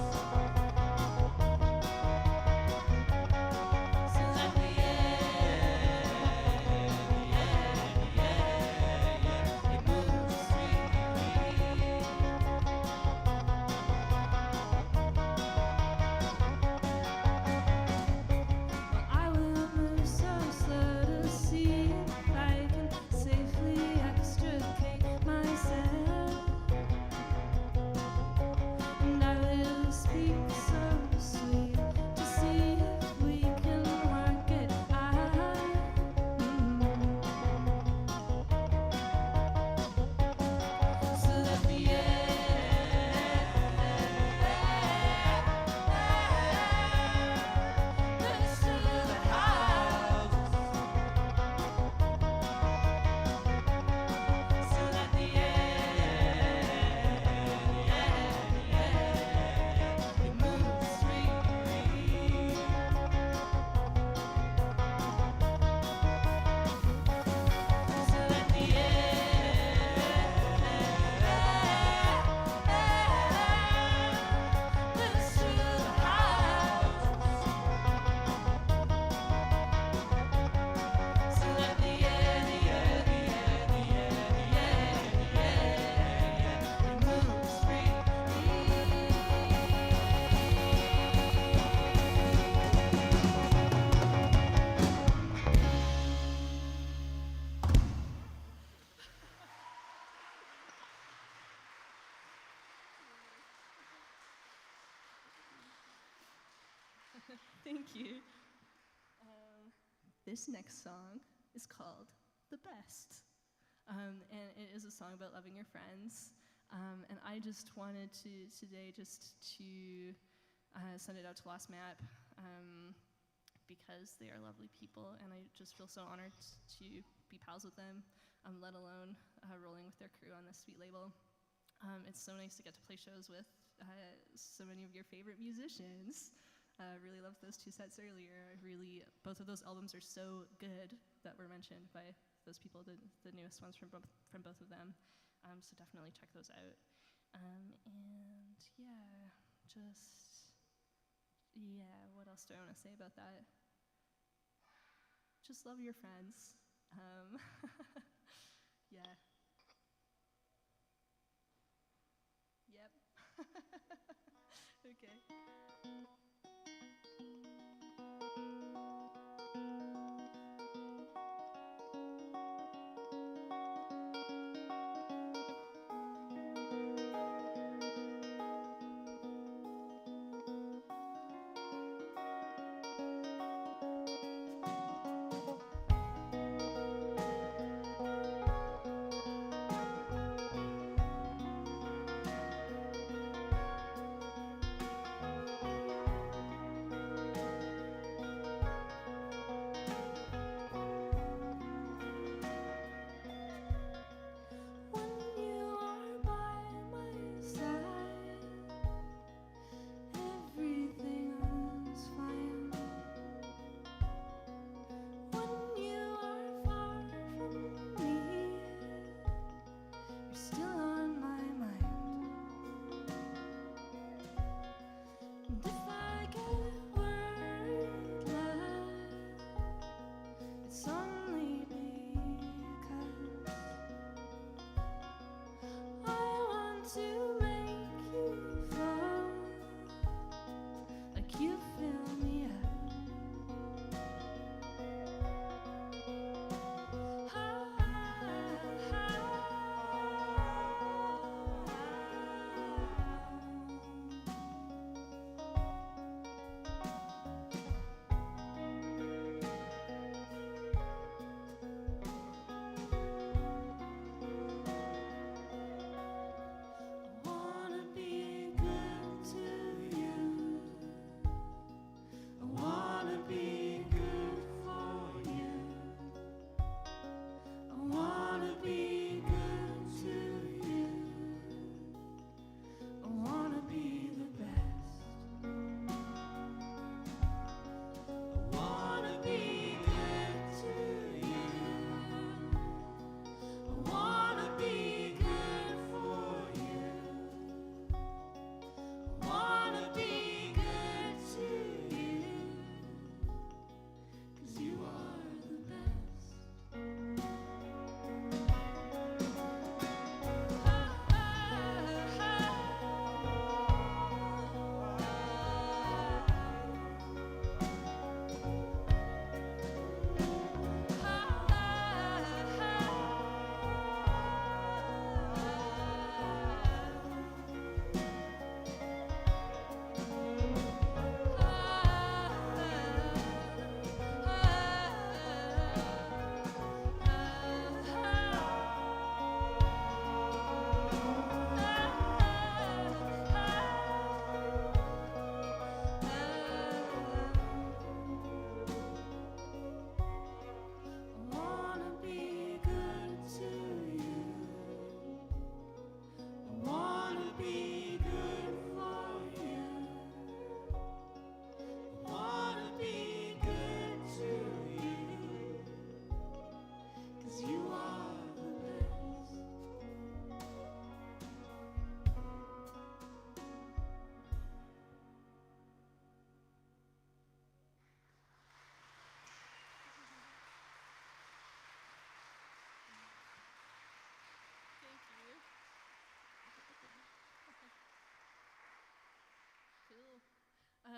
[SPEAKER 5] so that the air it moves freely. Well, I will move so slow to see if I can safely extricate myself. And I will speak so sweet to see if we can work it out. So that the air moves through the house, so that the air it moves freely. So that the moves through the house, so that the it moves freely.
[SPEAKER 4] Thank you. This next song is called The Best. And it is a song about loving your friends. And I just wanted to today just to send it out to Lost Map because they are lovely people, and I just feel so honored to be pals with them, let alone rolling with their crew on this sweet label. It's so nice to get to play shows with so many of your favorite musicians. Really loved those two sets earlier. Both of those albums are so good that were mentioned by those people, the newest ones from both of them. So definitely check those out. And what else do I want to say about that? Just love your friends. Yeah. Yep. Okay.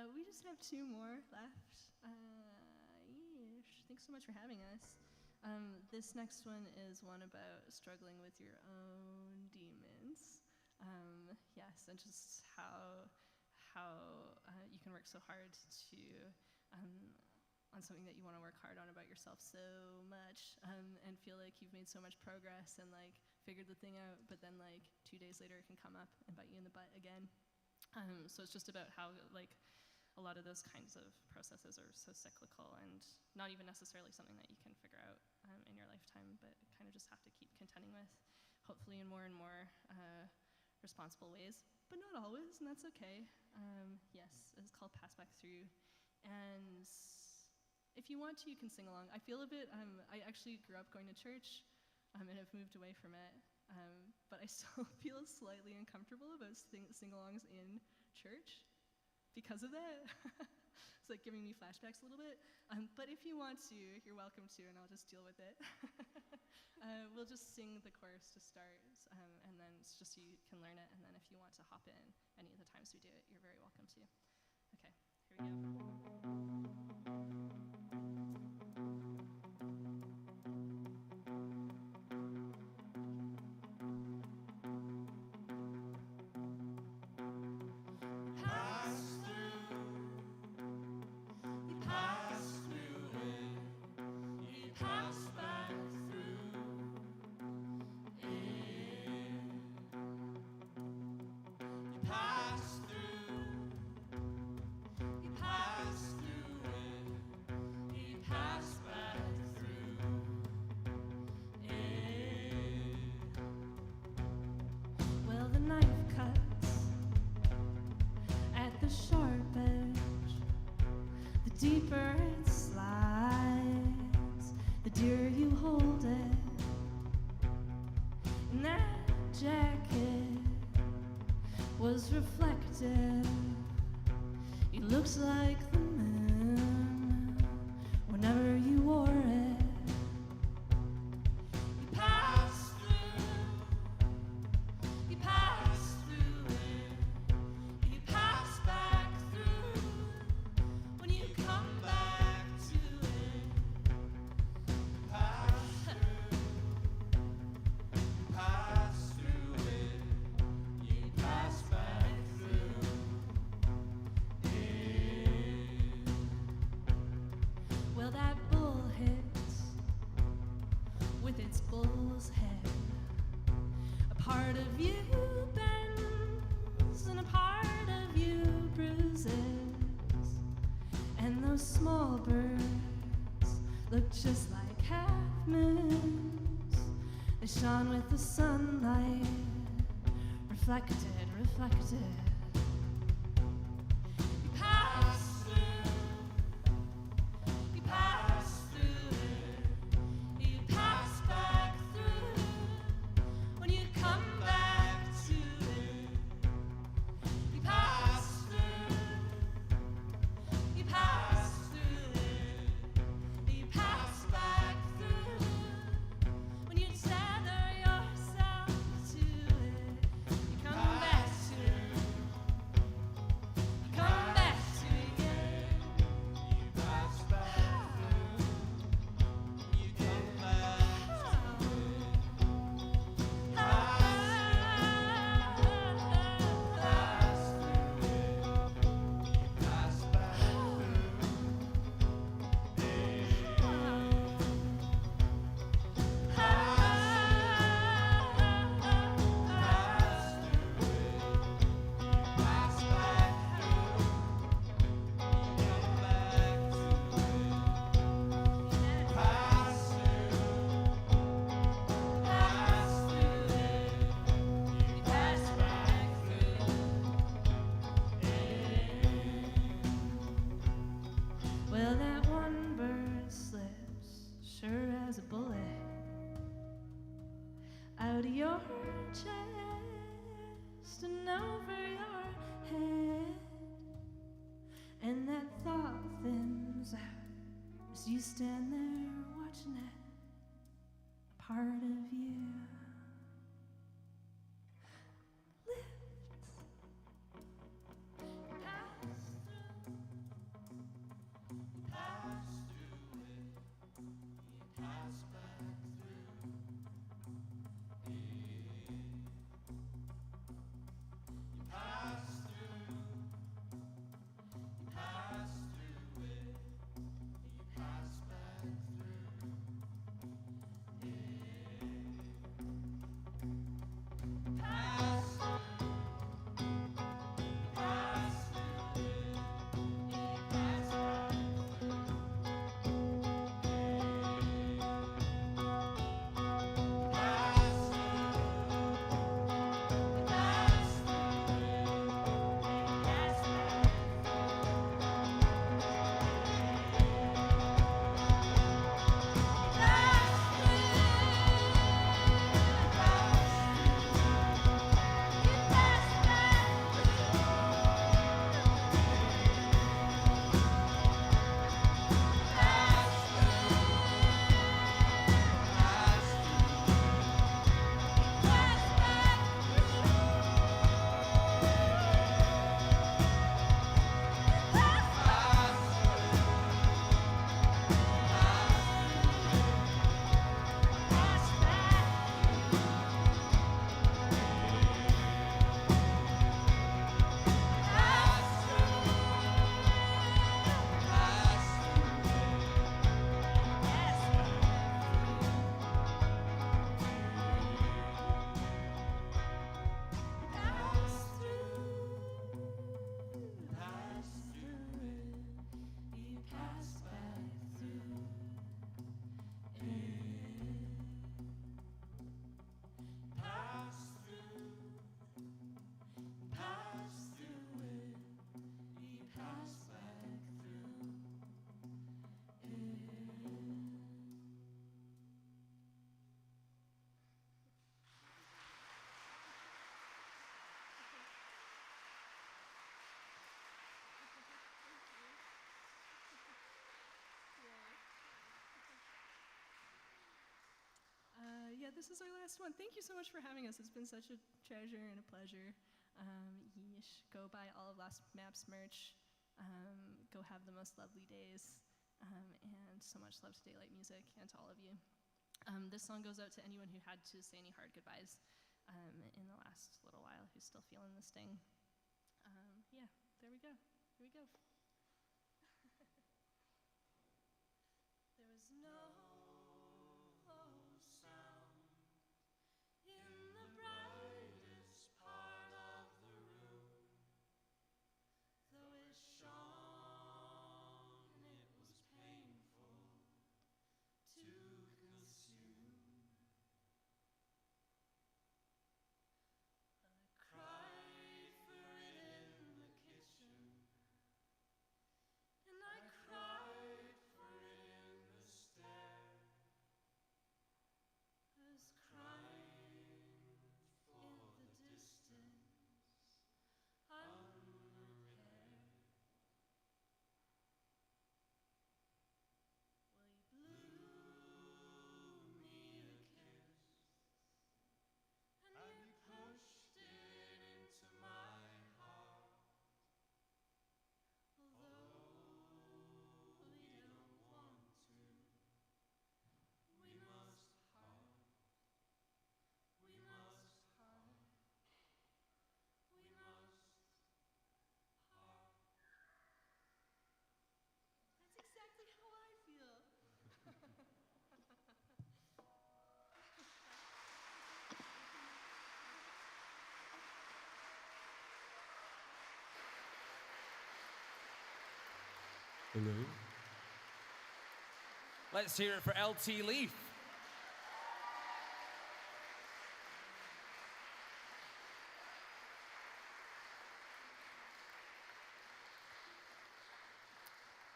[SPEAKER 4] We just have 2 more left. Yeesh. Thanks so much for having us. This next one is one about struggling with your own demons. Yes, and just how you can work so hard to on something that you want to work hard on about yourself so much, and feel like you've made so much progress and like figured the thing out, but then like 2 days later it can come up and bite you in the butt again. So it's just about how like a lot of those kinds of processes are so cyclical and not even necessarily something that you can figure out in your lifetime, but kind of just have to keep contending with, hopefully in more and more responsible ways, but not always, and that's okay. Yes, it's called Pass Back Through, and if you want to, you can sing along. I feel a bit, I actually grew up going to church, and have moved away from it, but I still feel slightly uncomfortable about sing-alongs in church because of that. It's like giving me flashbacks a little bit, but if you want to, you're welcome to, and I'll just deal with it. We'll just sing the chorus to start, and then it's just so you can learn it, and then if you want to hop in any of the times we do it, you're very welcome to. Okay, here we go.
[SPEAKER 5] Deeper it slides, the dearer you hold it. And that jacket was reflective. It looks like the moon whenever you wore it. You pass through it, you pass back through. When you come back to it, pass through it, you pass back through it. Well, that bull hits with its bull's head. A part of you bends and a part of you bruises. And those small birds look just like half moons. They shone with the sunlight, reflected. You pass through it, you pass back through. When you come back to it, you pass through. You pass through it, you pass back through. When you tether yourself to it, you come back to it. You come back to it again. You pass back through. You come back to it. Pass through it. Pass back Well, that one bird slips, sure as a bullet, out of your chest and over your head. And that thought thins out as you stand there watching it, a part of you lifts, pass through.
[SPEAKER 4] yeah, this is our last one. Thank you so much for having us. It's been such a treasure and a pleasure. Yeesh. Go buy all of Last Maps merch. Go have the most lovely days. And so much love to Daylight Music and to all of you. This song goes out to anyone who had to say any hard goodbyes in the last little while, who's still feeling the sting. Yeah, there we go. Here we go.
[SPEAKER 5] There was no sound in the brightest part of the room, though it shone, it was painful to consume. I cried for it in the kitchen, and I cried for it in the stair. I was crying for the distance unrepaired. Well, you blew me a kiss, and you pushed it into my heart. Although we don't want to, we must part. We must part. We must part. That's exactly how I feel.
[SPEAKER 6] Hello. Let's hear it for L.T.Lief.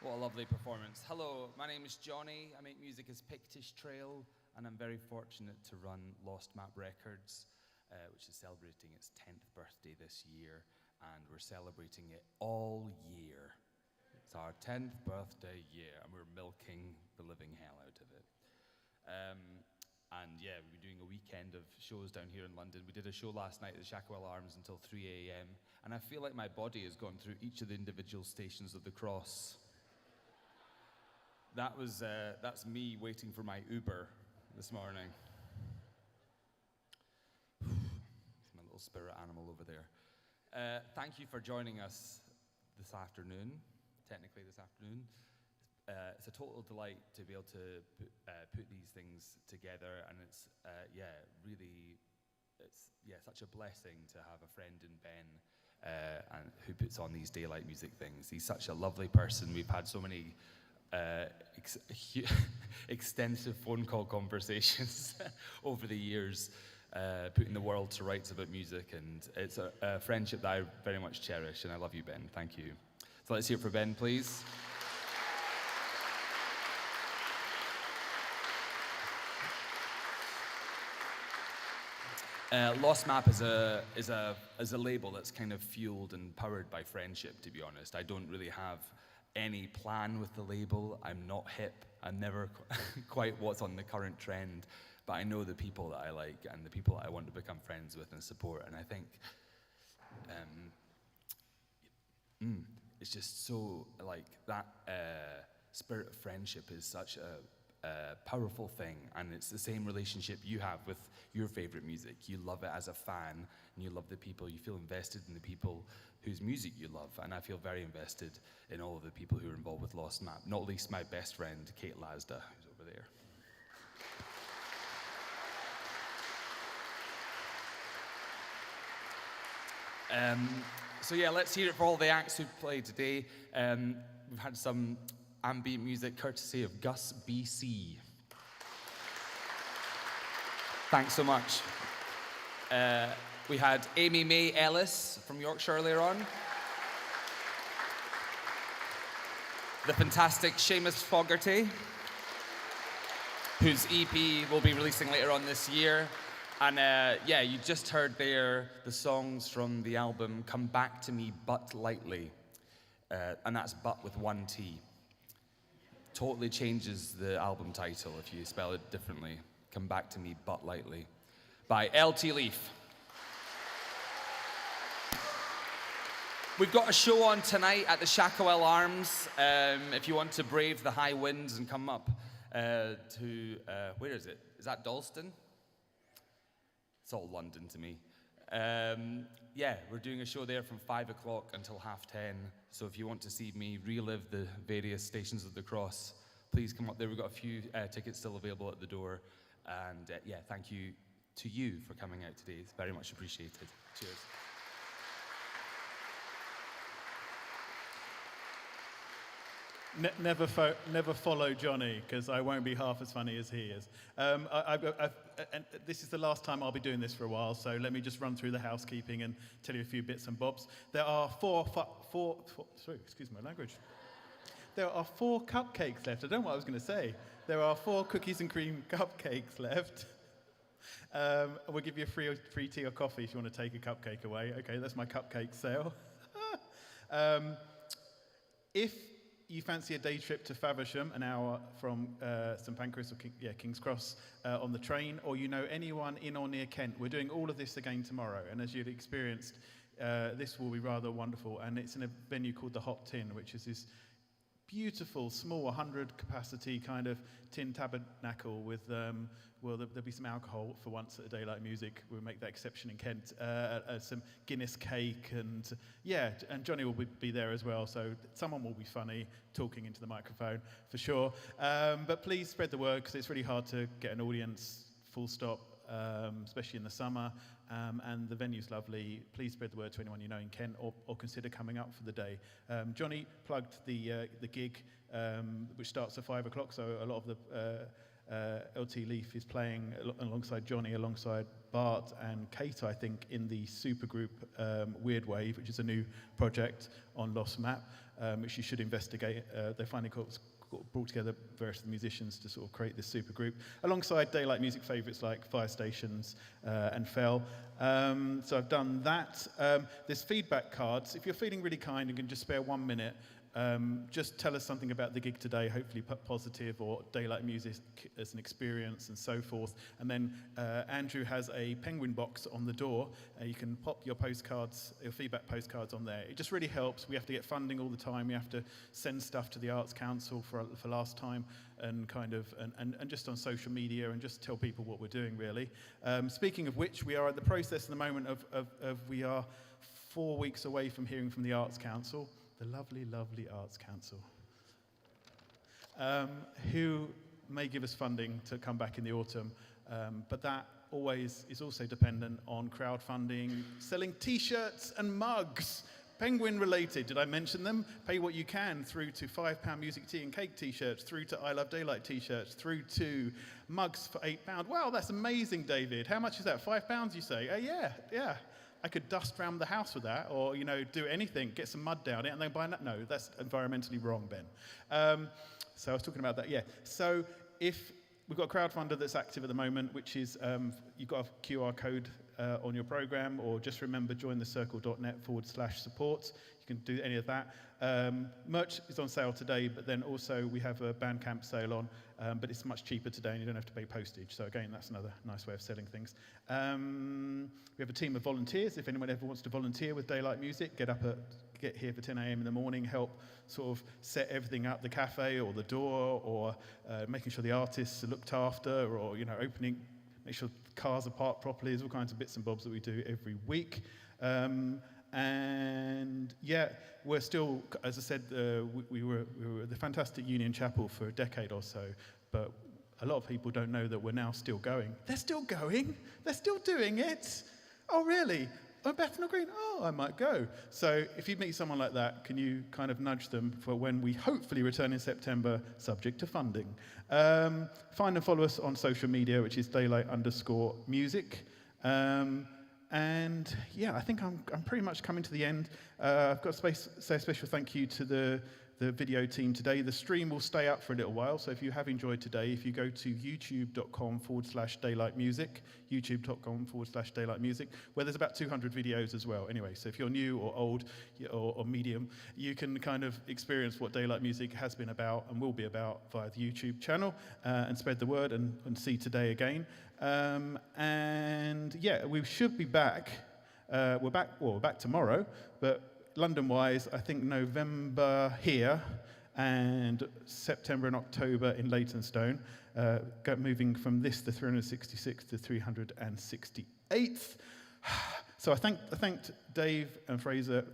[SPEAKER 6] What a lovely performance. Hello, my name is Johnny. I make music as Pictish Trail, and I'm very fortunate to run Lost Map Records, which is celebrating its 10th birthday this year, and we're celebrating it all year. It's our 10th birthday year, and we're milking the living hell out of it. And yeah, we've been doing a weekend of shows down here in London. We did a show last night at the Shackwell Arms until 3 a.m. And I feel like my body has gone through each of the individual stations of the cross. That's me waiting for my Uber this morning. My little spirit animal over there. Thank you for joining us this afternoon. Technically this afternoon. It's a total delight to be able to put these things together, and it's such a blessing to have a friend in Ben and who puts on these daylight music things. He's such a lovely person. We've had so many extensive phone call conversations over the years, putting the world to rights about music, and it's a friendship that I very much cherish, and I love you, Ben. Thank you. So let's hear it for Ben, please. Lost Map is a label that's kind of fueled and powered by friendship, to be honest. I don't really have any plan with the label. I'm not hip. I'm never quite what's on the current trend, but I know the people that I like and the people that I want to become friends with and support, and I think it's just so, like, that spirit of friendship is such a powerful thing, and it's the same relationship you have with your favorite music. You love it as a fan, and you love the people, you feel invested in the people whose music you love, and I feel very invested in all of the people who are involved with Lost Map, not least my best friend, Kate Lasda, who's over there. So yeah, let's hear it for all the acts who played today. We've had some ambient music courtesy of Gus BC. Thanks so much. We had Amy May Ellis from Yorkshire earlier on. The fantastic Seamus Fogarty, whose EP will be releasing later on this year. And yeah, you just heard there the songs from the album Come Back to Me But Lightly. And that's but with one T. Totally changes the album title if you spell it differently. Come Back to Me But Lightly by L.T.Lief. We've got a show on tonight at the Shackwell Arms. If you want to brave the high winds and come up to, where is it? Is that Dalston? It's all London to me. Yeah, we're doing a show there from 5 o'clock until 10:30. So if you want to see me relive the various Stations of the Cross, please come up there. We've got a few tickets still available at the door. And yeah, thank you to you for coming out today. It's very much appreciated. Cheers.
[SPEAKER 1] Never follow Johnny, because I won't be half as funny as he is. And this is the last time I'll be doing this for a while, so let me just run through the housekeeping and tell you a few bits and bobs. There are excuse my language. There are 4 cupcakes left. I don't know what I was going to say. There are 4 cookies and cream cupcakes left. We'll give you a free tea or coffee if you want to take a cupcake away. Okay, that's my cupcake sale. If you fancy a day trip to Faversham, an hour from St Pancras or King's Cross on the train, or you know anyone in or near Kent, we're doing all of this again tomorrow. And as you've experienced, this will be rather wonderful. And it's in a venue called the Hot Tin, which is this beautiful, small, 100 capacity kind of tin tabernacle with, well, there'll be some alcohol for once at a Daylight Music. We'll make that exception in Kent. Some Guinness cake, and yeah, and Johnny will be there as well. So someone will be funny talking into the microphone for sure. But please spread the word, because it's really hard to get an audience full stop, especially in the summer. And the venue's lovely. Please spread the word to anyone you know in Kent, or consider coming up for the day. Johnny plugged the gig, which starts at 5 o'clock, so a lot of the L.T.Lief is playing alongside Johnny, alongside Bart and Kate, I think, in the supergroup Weird Wave, which is a new project on Lost Map, which you should investigate. They finally brought together various musicians to sort of create this supergroup, alongside Daylight Music favourites like Fire Stations and Fell. So I've done that. There's feedback cards. If you're feeling really kind and can just spare 1 minute, just tell us something about the gig today, hopefully positive, or Daylight Music as an experience and so forth. And then Andrew has a penguin box on the door. You can pop your postcards, your feedback postcards on there. It just really helps. We have to get funding all the time. We have to send stuff to the Arts Council for last time, and kind of, and just on social media, and just tell people what we're doing, really. Speaking of which, we are at the process at the moment of we are 4 weeks away from hearing from the Arts Council. The lovely, lovely Arts Council, who may give us funding to come back in the autumn, but that always is also dependent on crowdfunding, selling T-shirts and mugs, Penguin related. Did I mention them? Pay what you can, through to £5 music tea and cake T-shirts, through to I Love Daylight T-shirts, through to mugs for £8. Wow, that's amazing, David. How much is that? £5, you say? Yeah. I could dust around the house with that, or, you know, do anything, get some mud down it, and then buy that. No, that's environmentally wrong, Ben. So I was talking about that, yeah. So if we've got a crowdfunder that's active at the moment, which is, you've got a QR code on your program, or just remember jointhecircle.net/support. You can do any of that. Merch is on sale today, but then also we have a Bandcamp sale on, but it's much cheaper today and you don't have to pay postage. So again, that's another nice way of selling things. We have a team of volunteers. If anyone ever wants to volunteer with Daylight Music, get here for 10 a.m. in the morning, help sort of set everything up, the cafe or the door, or making sure the artists are looked after, or, you know, make sure cars are parked properly. There's all kinds of bits and bobs that we do every week. And yeah, we're still, as I said, we were at the fantastic Union Chapel for a decade or so, but a lot of people don't know that we're now still going. They're still going? They're still doing it? Oh, really? Oh, Bethnal Green? Oh, I might go. So if you meet someone like that, can you kind of nudge them for when we hopefully return in September, subject to funding? Find and follow us on social media, which is Daylight_music. And yeah, I think I'm pretty much coming to the end. I've got to say a special thank you to the video team today. The stream will stay up for a little while, so if you have enjoyed today, if you go to youtube.com/daylightmusic, youtube.com/daylightmusic, where there's about 200 videos as well. Anyway, so if you're new or old or medium, you can kind of experience what Daylight Music has been about and will be about via the YouTube channel, and spread the word and see today again. And yeah, we should be back. We're back tomorrow, but London-wise, I think November here and September and October in Leytonstone, moving from this, the 366th to 368th. So I thanked Dave and Fraser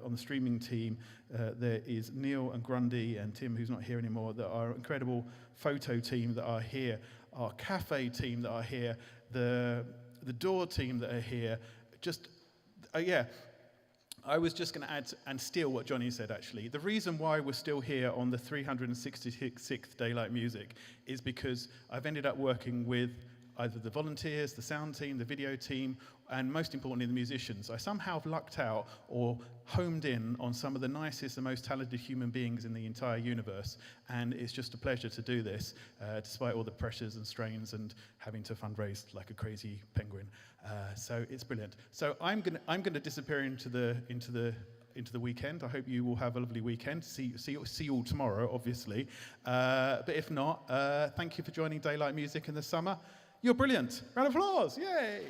[SPEAKER 1] on the streaming team. There is Neil and Grundy and Tim, who's not here anymore, that are incredible photo team that are here, our cafe team that are here, the door team that are here. Just, yeah. I was just going to add and steal what Johnny said, actually. The reason why we're still here on the 366th Daylight Music is because I've ended up working with either the volunteers, the sound team, the video team, and most importantly, the musicians. I somehow have lucked out or homed in on some of the nicest and most talented human beings in the entire universe, and it's just a pleasure to do this, despite all the pressures and strains and having to fundraise like a crazy penguin. So it's brilliant. So I'm gonna disappear into the weekend. I hope you will have a lovely weekend. See you all tomorrow, obviously. But if not, thank you for joining Daylight Music in the summer. You're brilliant. Round of applause. Yay.